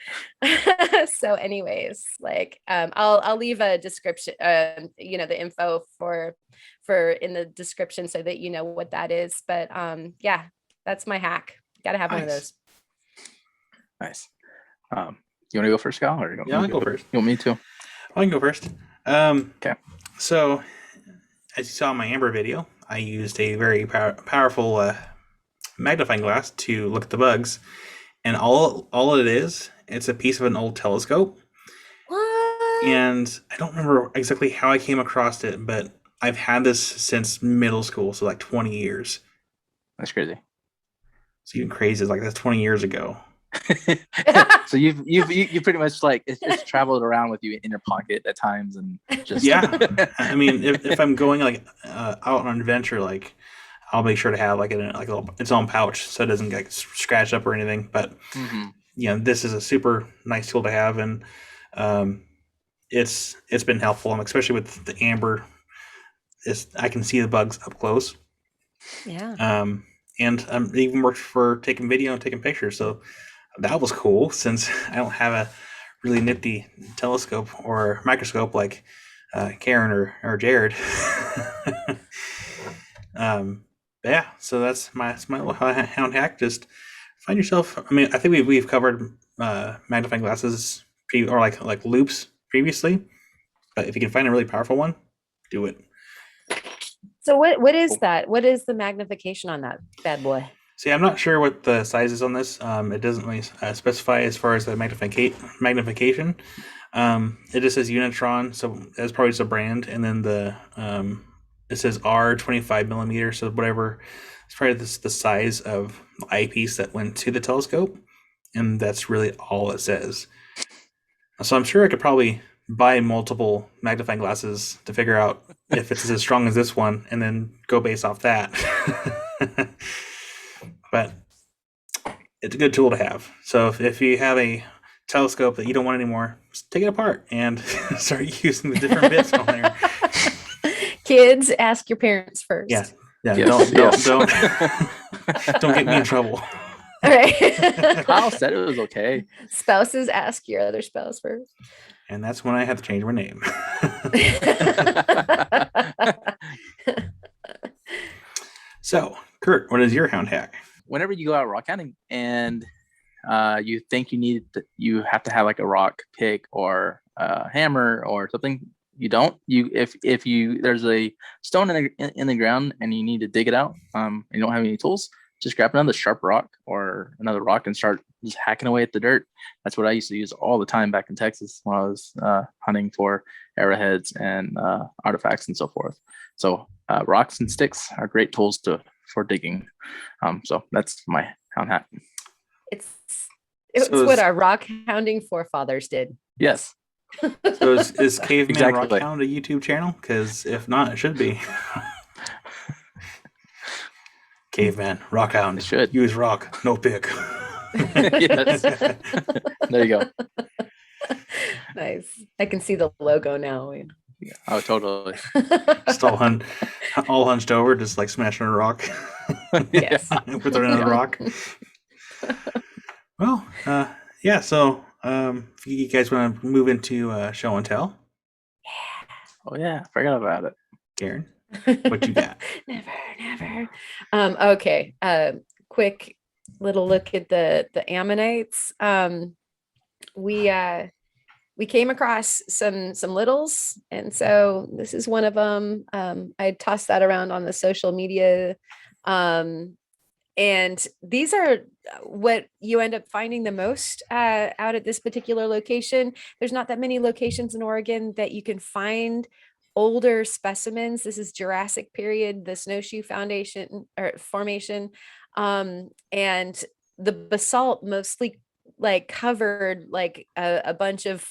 So anyways, like I'll leave a description, the info for in the description so that you know what that is. But yeah, that's my hack. Gotta have one of those. Nice. You want to go first, Kyle? Or you I'll go first. You want me to? I can go first. Okay. So, as you saw in my Amber video, I used a very powerful magnifying glass to look at the bugs, and all it is, it's a piece of an old telescope. What? And I don't remember exactly how I came across it, but I've had this since middle school, so like 20 years. That's crazy. It's even crazy. It's like that's 20 years ago. So you pretty much like it's traveled around with you in your pocket at times, and just I mean, if I'm going like out on an adventure, like I'll make sure to have like its own pouch so it doesn't get scratched up or anything. But this is a super nice tool to have, and it's been helpful, and especially with the Amber, I can see the bugs up close. Yeah. And it even works for taking video and taking pictures. So that was cool, since I don't have a really nifty telescope or microscope like Karen or Jared. Yeah, so that's my little hound hack. Just find yourself. I mean, I think we've covered magnifying glasses or like loops previously, but if you can find a really powerful one, do it. So what is that? What is the magnification on that bad boy? See, I'm not sure what the size is on this. It doesn't really specify as far as the magnification. It just says Unitron, so that's probably just a brand, and then it says R 25 millimeters, so whatever. It's probably the size of the eyepiece that went to the telescope, and that's really all it says. So I'm sure I could probably buy multiple magnifying glasses to figure out if it's as strong as this one, and then go based off that. But it's a good tool to have. So if you have a telescope that you don't want anymore, just take it apart and start using the different bits on there. Kids, ask your parents first. Yeah. Yes. Don't don't get me in trouble. All right. Kyle said it was okay. Spouses, ask your other spouse first. And that's when I had to change my name. So, Kurt, what is your hound hack? Whenever you go out rock hunting and you think you have to have like a rock pick or a hammer or something, you don't. If there's a stone in the ground and you need to dig it out, and you don't have any tools, just grab another sharp rock or another rock and start just hacking away at the dirt. That's what I used to use all the time back in Texas when I was hunting for arrowheads and artifacts and so forth. So rocks and sticks are great tools for digging. So that's my hound hack. It's what our rock hounding forefathers did. Yes. So is Caveman Exactly. Rockhound a YouTube channel? Because if not, it should be. Caveman Rockhound. It should. Use rock, no pick. Yes. There you go. Nice. I can see the logo now. Yeah. Oh, totally. Just all hunched over, just like smashing a rock. Yes. With another rock. Well, yeah. So, if you guys want to move into show and tell, Oh yeah, forgot about it. Karen, what you got? Never. Okay. Quick little look at the Ammonites. We came across some littles, and so this is one of them. I tossed that around on the social media, and these are what you end up finding the most out at this particular location. There's not that many locations in Oregon that you can find older specimens. This is Jurassic period, the snowshoe formation, and the basalt mostly like covered like a bunch of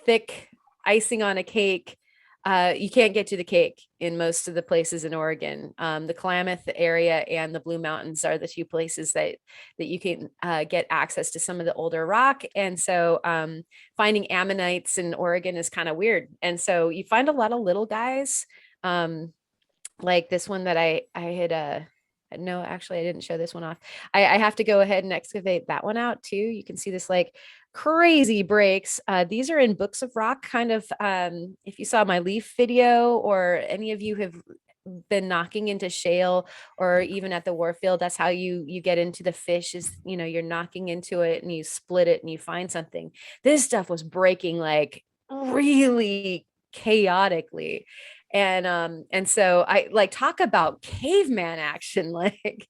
thick icing on a cake. You can't get to the cake in most of the places in Oregon. The Klamath area and the Blue Mountains are the two places that you can get access to some of the older rock. And so finding ammonites in Oregon is kind of weird. And so you find a lot of little guys. like this one that I had no, actually I didn't show this one off. I have to go ahead and excavate that one out too. You can see this like crazy breaks. These are in Books of Rock, kind of if you saw my leaf video, or any of you have been knocking into shale, or even at the Warfield, that's how you get into the fish, is you're knocking into it and you split it and you find something. This stuff was breaking like really chaotically, and so I like, talk about caveman action. Like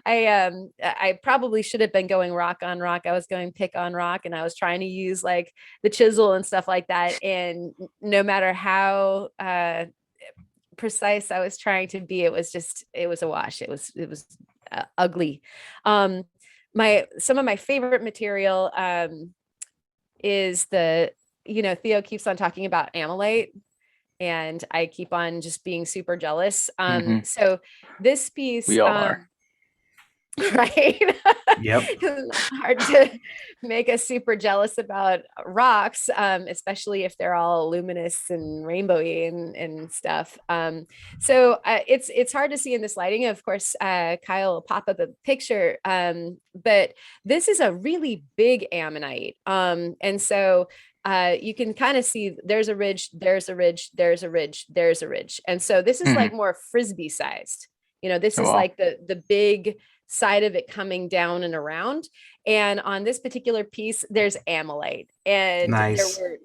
I probably should have been going rock on rock. I was going pick on rock, and I was trying to use like the chisel and stuff like that, and no matter how precise I was trying to be, it was a wash. It was ugly. Some of my favorite material is Theo keeps on talking about Ammolite, and I keep on just being super jealous. So this piece, We all are. right? Yep. It's hard to make us super jealous about rocks, especially if they're all luminous and rainbowy and stuff. So it's hard to see in this lighting. Of course, Kyle will pop up a picture, but this is a really big ammonite. And so you can kind of see there's a ridge, there's a ridge, there's a ridge, there's a ridge. And so this is like more frisbee sized. This is like the big side of it coming down and around. And on this particular piece, there's Ammolite. And nice. There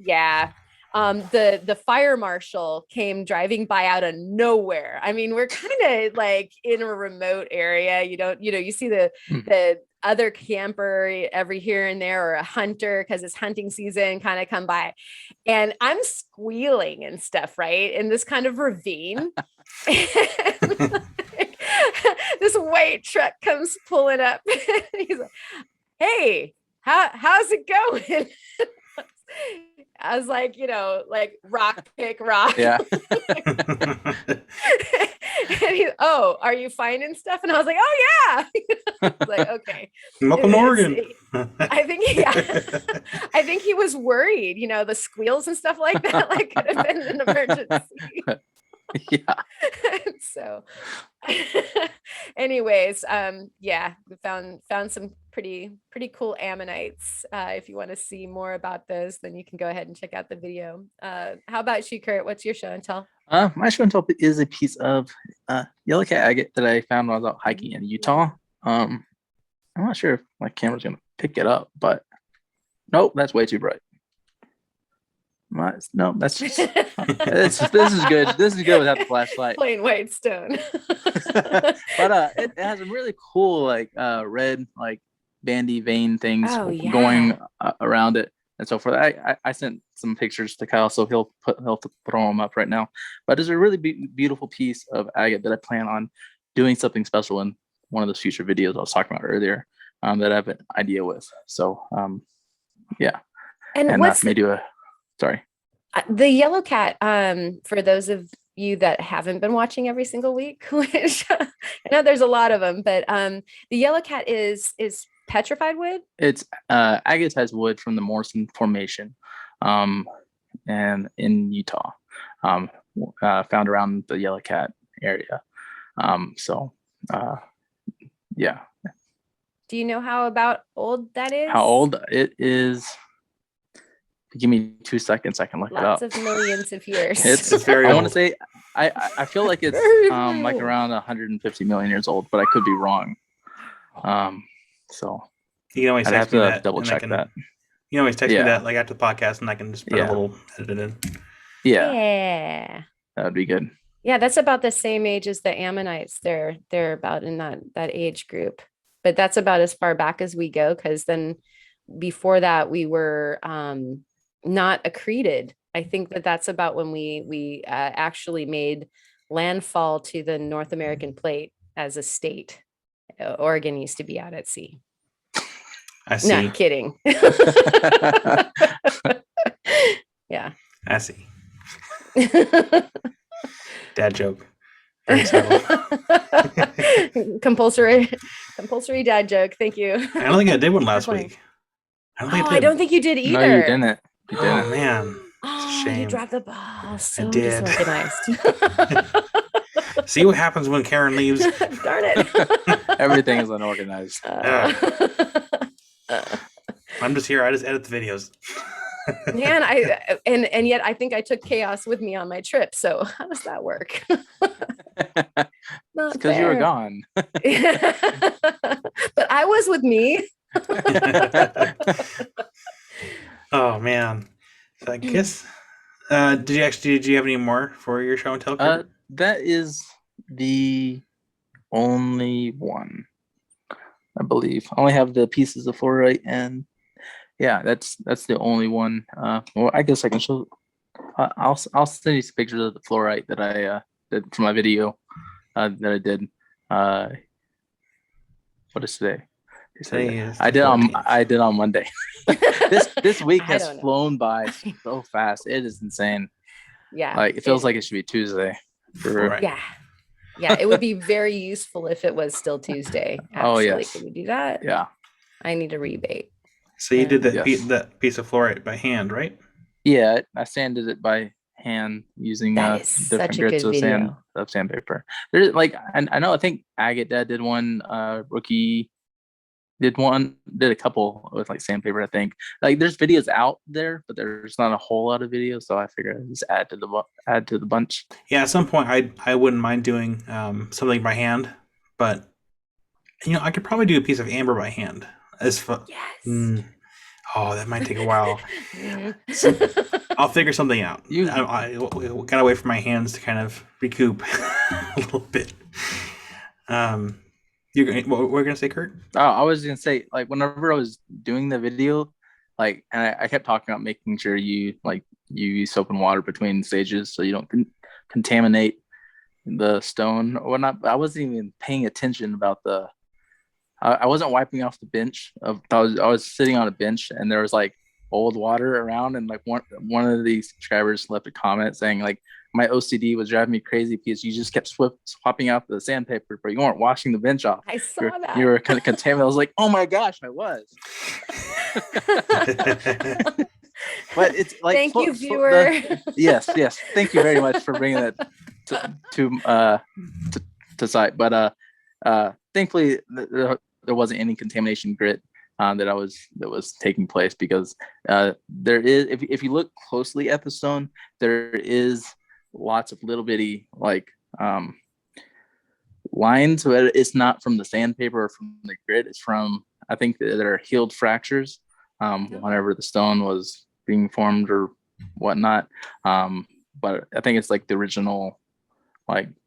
were, the fire marshal came driving by out of nowhere. I mean, we're kind of like in a remote area. You see the other camper every here and there, or a hunter, because it's hunting season, kind of come by, and I'm squealing and stuff, right, in this kind of ravine. This white truck comes pulling up. He's like, "Hey, how's it going?" I was like, like rock pick rock. Yeah. And he's, "Oh, are you finding stuff?" And I was like, "Oh yeah." I was like, "Okay." Welcome to Oregon. I think he was worried, the squeals and stuff like that, like could have been an emergency. Yeah. So anyways, we found some pretty cool ammonites. If you want to see more about those, then you can go ahead and check out the video. How about you, Kurt? What's your show and tell? My show and tell is a piece of yellow cat agate that I found when I was out hiking in Utah. I'm not sure if my camera's gonna pick it up, but nope, that's way too bright. No, that's just this is good. This is good without the flashlight. Plain white stone. But it has some really cool like red like bandy vein things going around it. And so for that, I sent some pictures to Kyle, so he'll throw them up right now. But it's a really beautiful piece of agate that I plan on doing something special in one of those future videos I was talking about earlier, that I have an idea with. So yeah, and that's me do a. Sorry. The yellow cat, for those of you that haven't been watching every single week, which I know there's a lot of them, but the yellow cat is petrified wood. It's agatized wood from the Morrison Formation, and in Utah, found around the Yellow Cat area. Yeah. Do you know how about old that is? How old it is? Give me 2 seconds. I can look it up. Lots of millions of years. It's very. I want to say. I feel like it's like around 150 million years old, but I could be wrong. So you can always I'd have to double check that. You can always text me that like after the podcast, and I can just put a little edit in. Yeah. That would be good. Yeah, that's about the same age as the Ammonites. They're about in that age group, but that's about as far back as we go, because then before that we were not accreted. I think that's about when we actually made landfall to the North American plate as a state. Oregon used to be out at sea. I see. Not kidding. Yeah. I see. Dad joke. Very subtle. Compulsory dad joke. Thank you. I don't think I did one last week. I don't think you did either. No, you didn't. You didn't. Oh man. Oh, shame. you dropped the ball. So I did. disorganized. See what happens when Karen leaves. Darn it. Everything is unorganized. I'm just here. I just edit the videos. Man, and yet I think I took chaos with me on my trip. So how does that work? Because you were gone. But I was with me. Oh man. So I guess did you have any more for your show and tell? That is the only one, I believe. I only have the pieces of fluorite, and yeah, that's the only one. Well, I guess I can show. I'll send you some pictures of the fluorite that I did from my video that I did. What is today? I did on Monday. this week has flown by so fast. It is insane. Yeah, like it feels like it should be Tuesday. Right. Yeah, it would be very useful if it was still Tuesday. Actually. Oh yes. Can we do that? Yeah. I need a rebate. So you did that piece of fluorite by hand, right? Yeah, I sanded it by hand using different grits of sandpaper. There's I know I think Agate did one, Rookie did a couple with like sandpaper. I think there's videos out there, but there's not a whole lot of videos, so I figured I'd just add to the bunch. Yeah, at some point I wouldn't mind doing something by hand, but I could probably do a piece of amber by hand. Yes. Oh, that might take a while. So I'll figure something out. I gotta wait for my hands to kind of recoup a little bit. What were you gonna say, Kurt? Oh, I was gonna say, whenever I was doing the video, and I kept talking about making sure you use soap and water between stages so you don't contaminate the stone or whatnot. But I wasn't even paying attention about I wasn't wiping off the bench. I was sitting on a bench, and there was old water around, and one of the subscribers left a comment saying my OCD was driving me crazy because you just kept swapping out the sandpaper, but you weren't washing the bench off. I saw that. You were kind of contaminated. I was like, oh my gosh, I was. But it's thank you, viewer. Yes. Thank you very much for bringing that to sight. But thankfully, there wasn't any contamination grit that was taking place, because there is, if you look closely at the stone, there is lots of little bitty lines, but it's not from the sandpaper or from the grit. It's from, I think, that are healed fractures whenever the stone was being formed or whatnot. But I think it's the original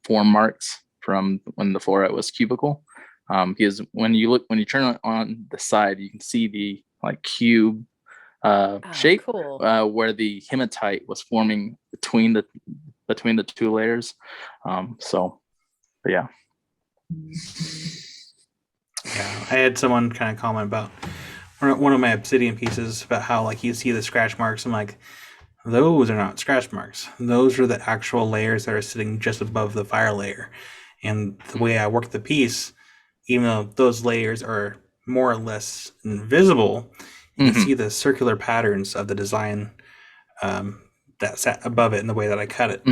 form marks from when the fluorite was cubical. Because when you turn it on the side, you can see the cube shape, cool. Where the hematite was forming between the two layers. But yeah. Yeah, I had someone kind of comment about one of my obsidian pieces about how you see the scratch marks. I'm like, those are not scratch marks. Those are the actual layers that are sitting just above the fire layer. And the way I work the piece, even though those layers are more or less invisible, you can see the circular patterns of the design that sat above it in the way that I cut it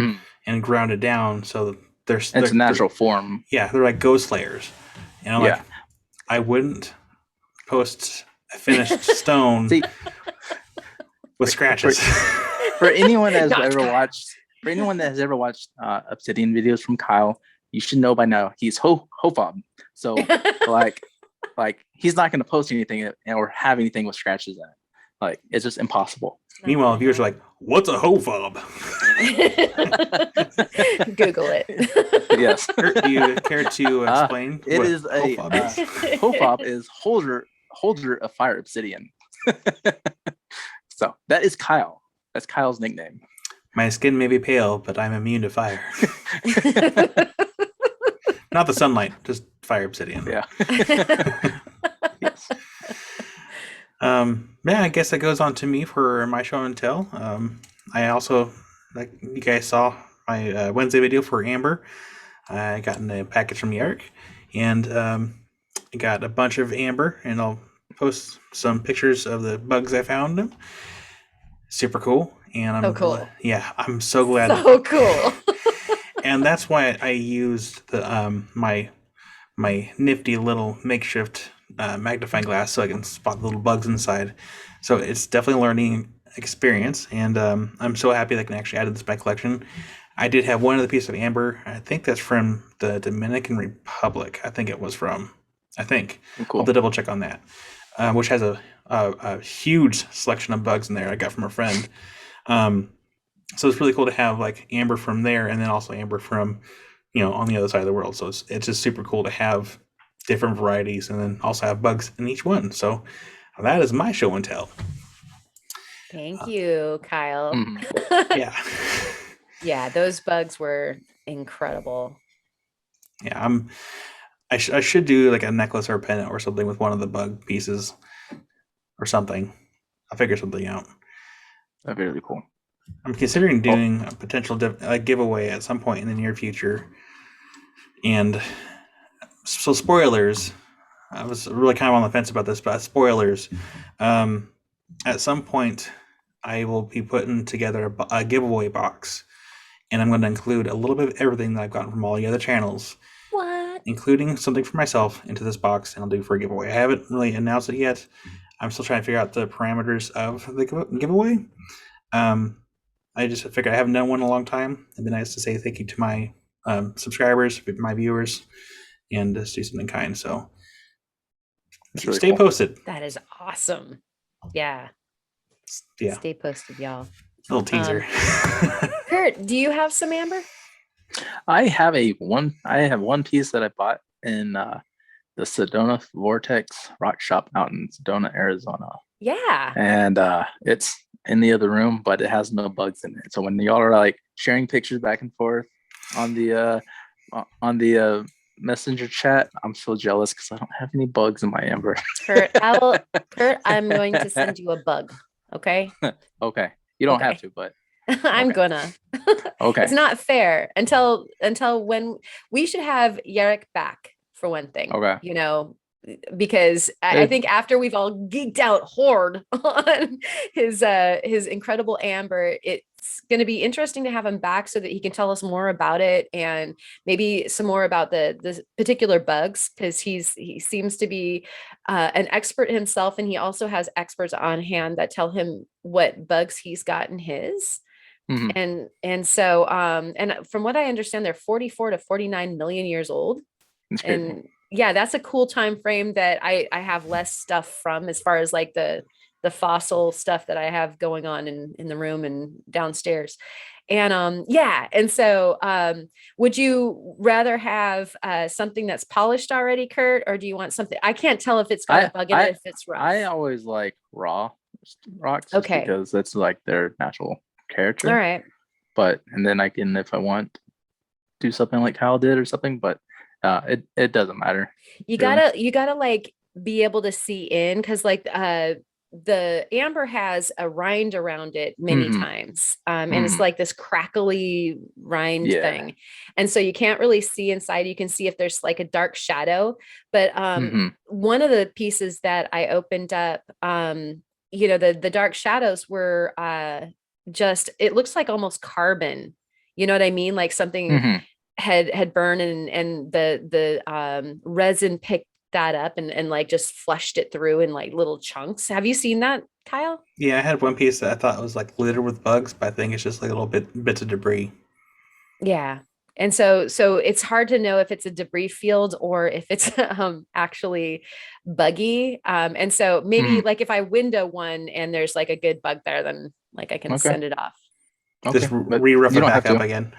and ground it down. So it's a natural form. Yeah, they're like ghost layers. And I'm I wouldn't post a finished stone with scratches. For anyone that has ever watched obsidian videos from Kyle, you should know by now he's Hofob. So he's not going to post anything or have anything with scratches in it. It's just impossible. Meanwhile, viewers are like, "What's a Hofob?" Google it. Yes. Do you care to explain? It is a Hofob is holder of fire obsidian. So that is Kyle. That's Kyle's nickname. My skin may be pale, but I'm immune to fire. Not the sunlight, just fire obsidian. Yeah. Yes. I guess that goes on to me for my show and tell. I also, like you guys saw my Wednesday video for Amber. I got in a package from Eric, and I got a bunch of amber, and I'll post some pictures of the bugs I found them. Super cool. And I'm cool. I'm so glad. So cool. and that's why I used the my nifty little makeshift magnifying glass so I can spot the little bugs inside. So it's definitely a learning experience, and I'm so happy that I can actually add this to my collection. I did have one other piece of amber. I think that's from the Dominican Republic. I think it was from. I think. I'll Cool. have to double check on that. Which has a huge selection of bugs in there I got from a friend. So it's really cool to have like amber from there, and then also amber from, on the other side of the world. So it's just super cool to have different varieties, and then also have bugs in each one. So that is my show and tell. Thank you, Kyle. Yeah. Yeah, those bugs were incredible. Yeah, I should do like a necklace or a pendant or something with one of the bug pieces or something. I'll figure something out. That'd be really cool. I'm considering doing a potential giveaway at some point in the near future. And so spoilers, I was really kind of on the fence about this, but spoilers, at some point I will be putting together a giveaway box, and I'm going to include a little bit of everything that I've gotten from all the other channels. What? Including something for myself into this box, and I'll do for a giveaway. I haven't really announced it yet. I'm still trying to figure out the parameters of the giveaway. I just figured I haven't done one in a long time. It'd be nice to say thank you to my subscribers, my viewers, and just do something kind. So Really stay cool. posted. That is awesome. Yeah. Yeah. Stay posted, y'all. Little teaser. Kurt, do you have some amber? I have one piece that I bought in the Sedona Vortex Rock Shop out in Sedona, Arizona. Yeah. And it's in the other room, but it has no bugs in it. So when y'all are like sharing pictures back and forth on the messenger chat, I'm so jealous because I don't have any bugs in my amber. Kurt, I'm going to send you a bug. Okay. Okay. You don't Okay. have to, but I'm Okay. gonna. okay. It's not fair until when we should have Yarrick back for one thing. Okay. Because I think after we've all geeked out horde on his incredible amber, it's going to be interesting to have him back so that he can tell us more about it, and maybe some more about the particular bugs, because he seems to be an expert himself, and he also has experts on hand that tell him what bugs he's got in his. Mhm. And so and from what I understand, they're 44 to 49 million years old. It's crazy. And yeah, that's a cool time frame that I have less stuff from, as far as like the fossil stuff that I have going on in the room and downstairs. And yeah, and so would you rather have something that's polished already, Kurt, or do you want something? I can't tell if it's got a bug in it, if it's rough. I always like raw rocks, just Okay. because that's like their natural character. All right. But and then I can, if I want, do something like Kyle did or something. But it doesn't matter. You really. you gotta like be able to see in, because like the amber has a rind around it many Mhm. times, and it's like this crackly rind Yeah. thing, and so you can't really see inside. You can see if there's like a dark shadow, but one of the pieces that I opened up, the dark shadows were just, it looks like almost carbon, you know what I mean, like something had burned, and the resin picked that up and like just flushed it through in like little chunks. Have you seen that, Kyle? Yeah, I had one piece that I thought was like littered with bugs, but I think it's just like little bits of debris. Yeah. And so it's hard to know if it's a debris field or if it's actually buggy. And so maybe like if I window one and there's like a good bug there, then like I can send it off. Okay, Just but re-rough you it don't back have up to. again.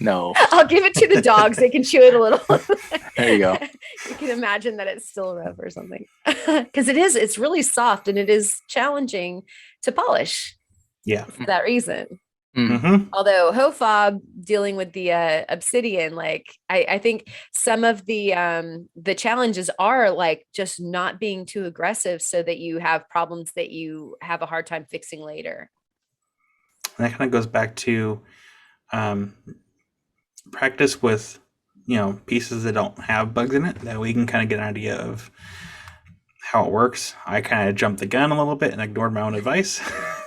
No. I'll give it to the dogs. They can chew it a little. There you go. You can imagine that it's still rough or something. Because it's really soft, and it is challenging to polish. Yeah. For that reason. Mm-hmm. Although Hofob dealing with the obsidian, like I think some of the challenges are like just not being too aggressive, so that you have problems that you have a hard time fixing later. And that kind of goes back to practice with pieces that don't have bugs in it, that we can kind of get an idea of how it works. I kind of jumped the gun a little bit and ignored my own advice.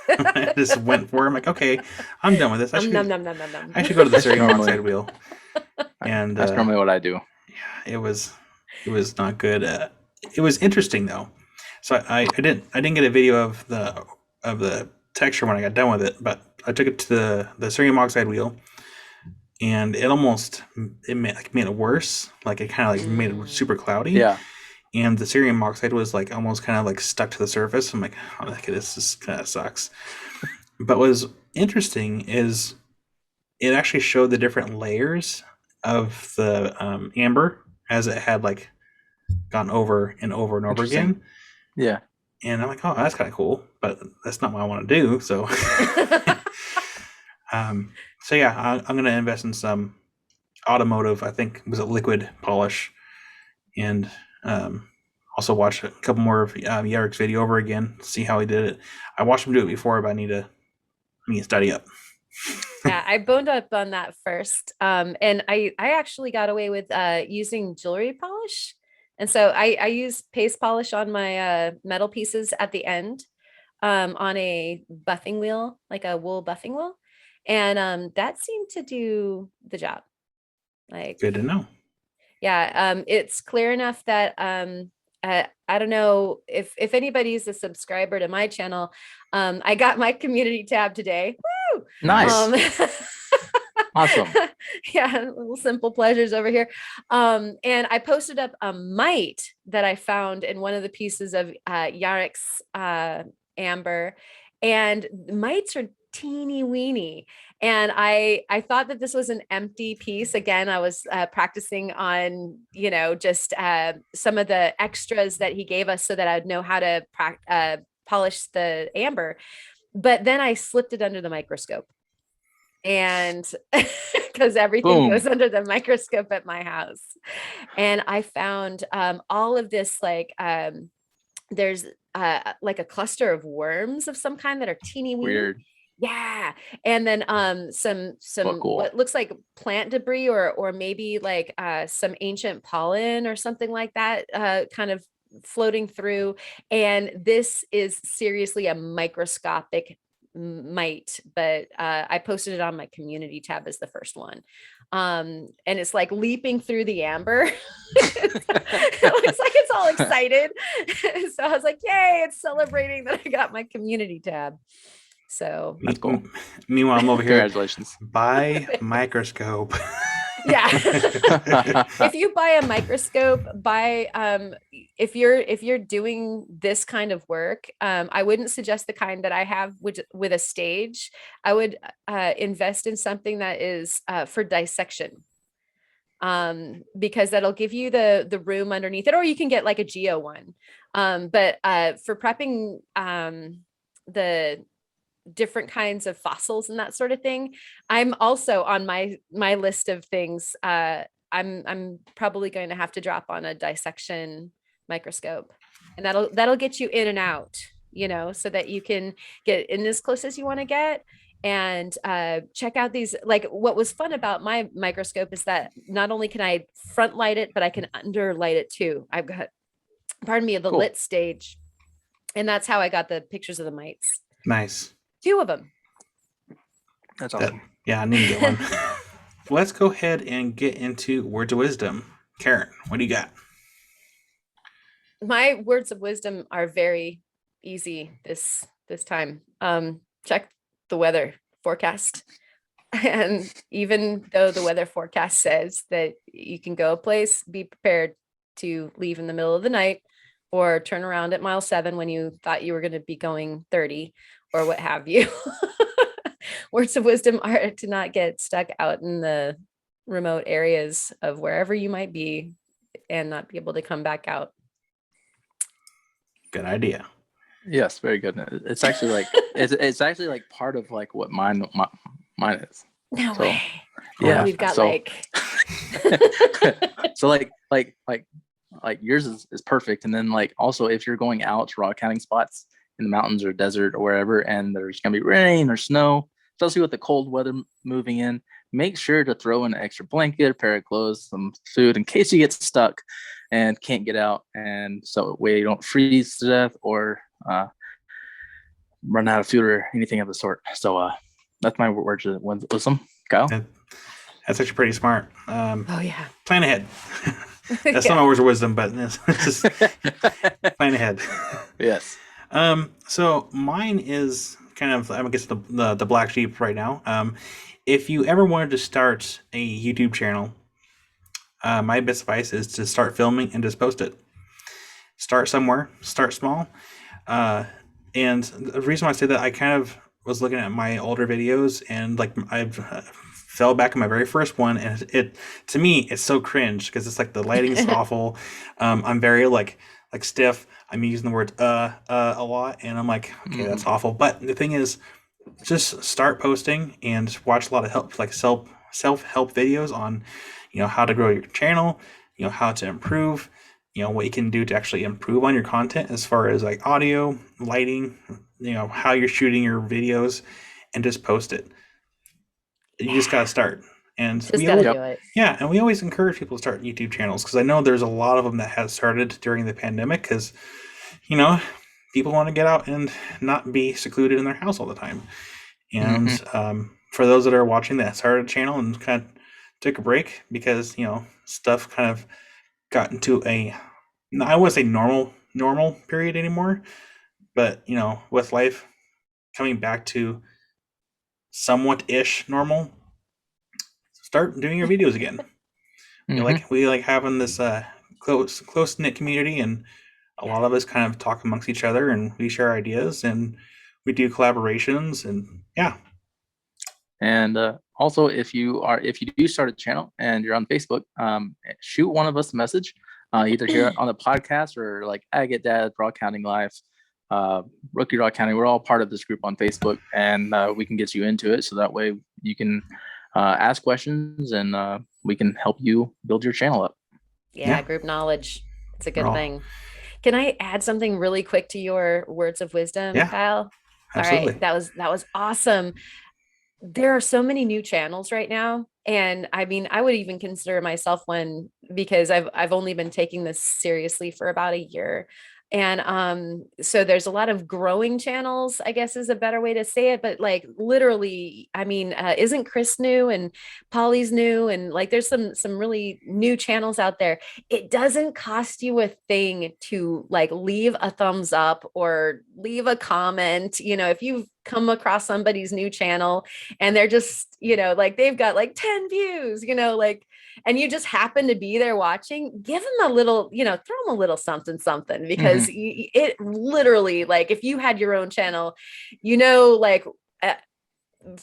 I just went for it. I'm like, okay, I'm done with this. Num, num, num, num, num. I should go to the cereal Normally- oxide wheel. And That's normally what I do. it was not good. It was interesting though. So I didn't get a video of the texture when I got done with it, but I took it to the cerium oxide wheel, and it made it worse. Like it kind of like made it super cloudy. Yeah. And the cerium oxide was like almost kind of like stuck to the surface. I'm like, oh, okay, this just kind of sucks. But what was interesting is it actually showed the different layers of the amber as it had like gone over and over and over Interesting. again. Yeah. And I'm like, oh, that's kind of cool, but that's not what I want to do. So, so yeah, I'm going to invest in some automotive. I think was a liquid polish, and also watch a couple more of Yarek's video over again, see how he did it. I watched him do it before, but I need to study up. Yeah, I boned up on that first. And I actually got away with using jewelry polish. And so I use paste polish on my metal pieces at the end on a buffing wheel, like a wool buffing wheel. And that seemed to do the job. Like, Good to know. yeah, it's clear enough that I don't know if anybody's a subscriber to my channel. I got my community tab today. Woo! Nice. Awesome. Yeah, little simple pleasures over here. And I posted up a mite that I found in one of the pieces of Yarek's amber, and mites are teeny weeny. And I thought that this was an empty piece. Again, I was practicing on, just some of the extras that he gave us so that I'd know how to polish the amber. But then I slipped it under the microscope. And because everything goes under the microscope at my house. And I found all of this, like, there's like a cluster of worms of some kind that are teeny weeny. Weird. Yeah. And then some cool. What looks like plant debris or maybe like some ancient pollen or something like that kind of floating through. And this is seriously a microscopic mite, but I posted it on my community tab as the first one. And it's like leaping through the amber. It looks like it's all excited. So I was like, yay, it's celebrating that I got my community tab. So that's cool. Meanwhile, I'm over here. Congratulations. Buy microscope. Yeah. If you buy a microscope, if you're doing this kind of work, I wouldn't suggest the kind that I have with a stage. I would invest in something that is for dissection. Because that'll give you the room underneath it, or you can get like a geo one. But for prepping the different kinds of fossils and that sort of thing, I'm also on my list of things. I'm probably going to have to drop on a dissection microscope, and that'll get you in and out, so that you can get in as close as you want to get. And check out these. Like, what was fun about my microscope is that not only can I front light it, but I can underlight it too. I've got, pardon me, the Cool. lit stage, and that's how I got the pictures of the mites. Nice. 2 of them. That's awesome. Yeah, I need to get one. Let's go ahead and get into words of wisdom. Karen, what do you got? My words of wisdom are very easy this time. Check the weather forecast. And even though the weather forecast says that you can go a place, be prepared to leave in the middle of the night or turn around at mile 7 when you thought you were going to be going 30 or what have you. Words of wisdom are to not get stuck out in the remote areas of wherever you might be and not be able to come back out. Good idea. Yes, very good. It's actually like it's actually like part of like what mine is. No So, way. Yeah. We've got so, like so like yours is perfect. And then like also if you're going out to rock hounding spots in the mountains or desert or wherever, and there's gonna be rain or snow, especially with the cold weather moving in, make sure to throw in an extra blanket, a pair of clothes, some food in case you get stuck and can't get out, and so way you don't freeze to death or run out of food or anything of the sort. So that's my words of wisdom. Kyle? That's actually pretty smart. Oh yeah. Plan ahead. That's not my words of wisdom, but it's just plan ahead. Yes. So mine is kind of, I guess, the black sheep right now. If you ever wanted to start a YouTube channel, my best advice is to start filming and just post it. Start somewhere. Start small. And the reason why I say that, I kind of was looking at my older videos, and like I fell back on my very first one, and it to me it's so cringe because it's like the lighting's awful. I'm very like stiff. I'm using the word a lot, and I'm like, okay, that's awful. But the thing is, just start posting and watch a lot of self-help videos on, how to grow your channel, how to improve, what you can do to actually improve on your content as far as like audio, lighting, how you're shooting your videos, and just post it. You just gotta start. And Just gotta do it. Yeah, and we always encourage people to start YouTube channels, because I know there's a lot of them that have started during the pandemic, because people want to get out and not be secluded in their house all the time. And for those that are watching that started a channel and kind of took a break because stuff kind of got into I wouldn't say normal period anymore, but with life coming back to somewhat ish normal, start doing your videos again. We like having this close knit community, and a lot of us kind of talk amongst each other, and we share ideas, and we do collaborations, and yeah. And also, if you do start a channel and you're on Facebook, shoot one of us a message, either here on the podcast or like Agate Dad, Rockhounding Life, Rookie Rockhounding. We're all part of this group on Facebook, and we can get you into it, so that way you can ask questions, and we can help you build your channel up. Yeah, group knowledge. It's a good thing. Can I add something really quick to your words of wisdom, Kyle? Absolutely. All right, that was awesome. There are so many new channels right now, and I mean, I would even consider myself one, because I've only been taking this seriously for about a year. And so there's a lot of growing channels, I guess is a better way to say it, but like literally, I mean, isn't Chris new, and Polly's new, and like there's some really new channels out there. It doesn't cost you a thing to like leave a thumbs up or leave a comment. If you've come across somebody's new channel and they're just, like they've got like 10 views, and you just happen to be there watching, give them a little, throw them a little something, because it literally, like if you had your own channel, like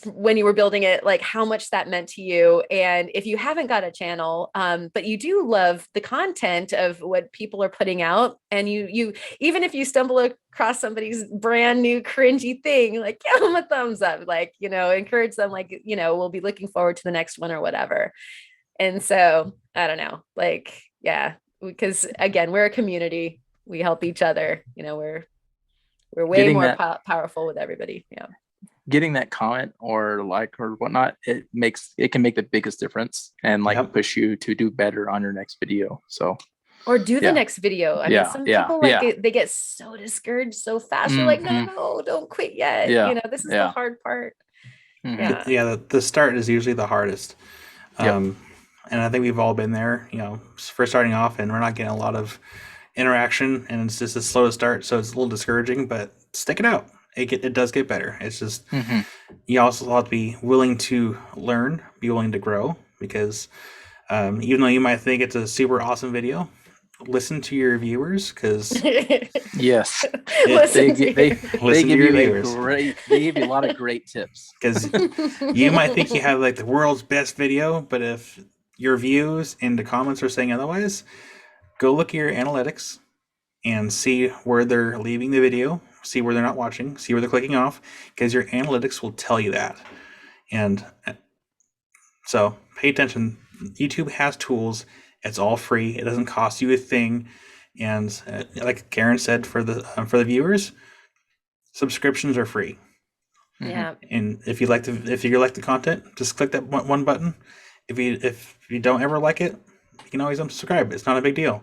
when you were building it, like how much that meant to you. And if you haven't got a channel, but you do love the content of what people are putting out, and you even if you stumble across somebody's brand new cringy thing, like give them a thumbs up, like, encourage them, like, we'll be looking forward to the next one or whatever. And so I don't know, like, yeah, because again, we're a community. We help each other. We're way more powerful with everybody. Yeah. Getting that comment or like or whatnot, it can make the biggest difference, and like push you to do better on your next video. So, or do the next video. I mean, some people they get so discouraged so fast. You're like, no, don't quit yet. This is the hard part. The start is usually the hardest. And I think we've all been there, for starting off, and we're not getting a lot of interaction, and it's just a slow to start, so it's a little discouraging, but stick it out. It does get better. It's just you also have to be willing to learn, be willing to grow, because even though you might think it's a super awesome video, listen to your viewers, because yes, they give you a lot of great tips, because you might think you have like the world's best video, but if your views and the comments are saying otherwise, go look at your analytics and see where they're leaving the video, see where they're not watching, see where they're clicking off, because your analytics will tell you that. And so pay attention. YouTube has tools. It's all free. It doesn't cost you a thing. And like Karen said, for the viewers, subscriptions are free. Yeah. And if you like the content, just click that one button. If you don't ever like it, you can always unsubscribe. It's not a big deal.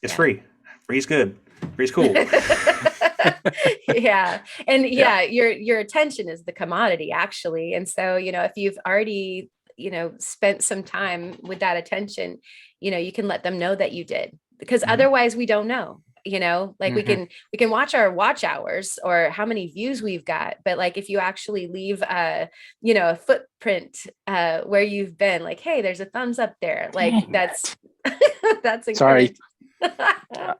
It's free. Free's good. Free's cool. Yeah. And your attention is the commodity actually. And so, if you've already, spent some time with that attention, you can let them know that you did, because otherwise we don't know, like we can watch our watch hours or how many views we've got. But like, if you actually leave a footprint where you've been, like, hey, there's a thumbs up there. Like that's Sorry. encouraging. I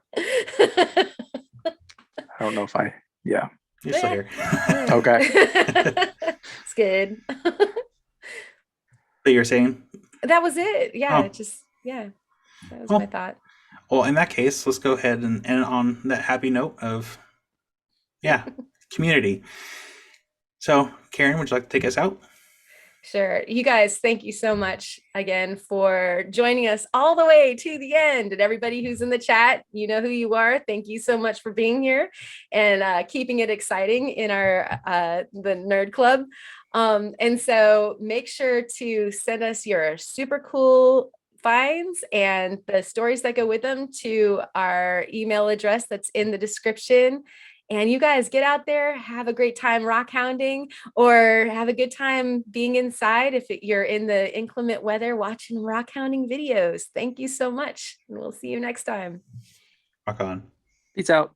don't know if You're still here. Okay. It's good. So you're saying? That was it. Yeah. Oh. That was my thought. Well, in that case, let's go ahead and end on that happy note of, community. So, Karen, would you like to take us out? Sure. You guys, thank you so much again for joining us all the way to the end. And everybody who's in the chat, you know who you are. Thank you so much for being here and keeping it exciting in our the Nerd Club. And so make sure to send us your super cool finds and the stories that go with them to our email address that's in the description. And you guys get out there, have a great time rock hounding, or have a good time being inside if you're in the inclement weather watching rock hounding videos. Thank you so much. And we'll see you next time. Rock on. Peace out.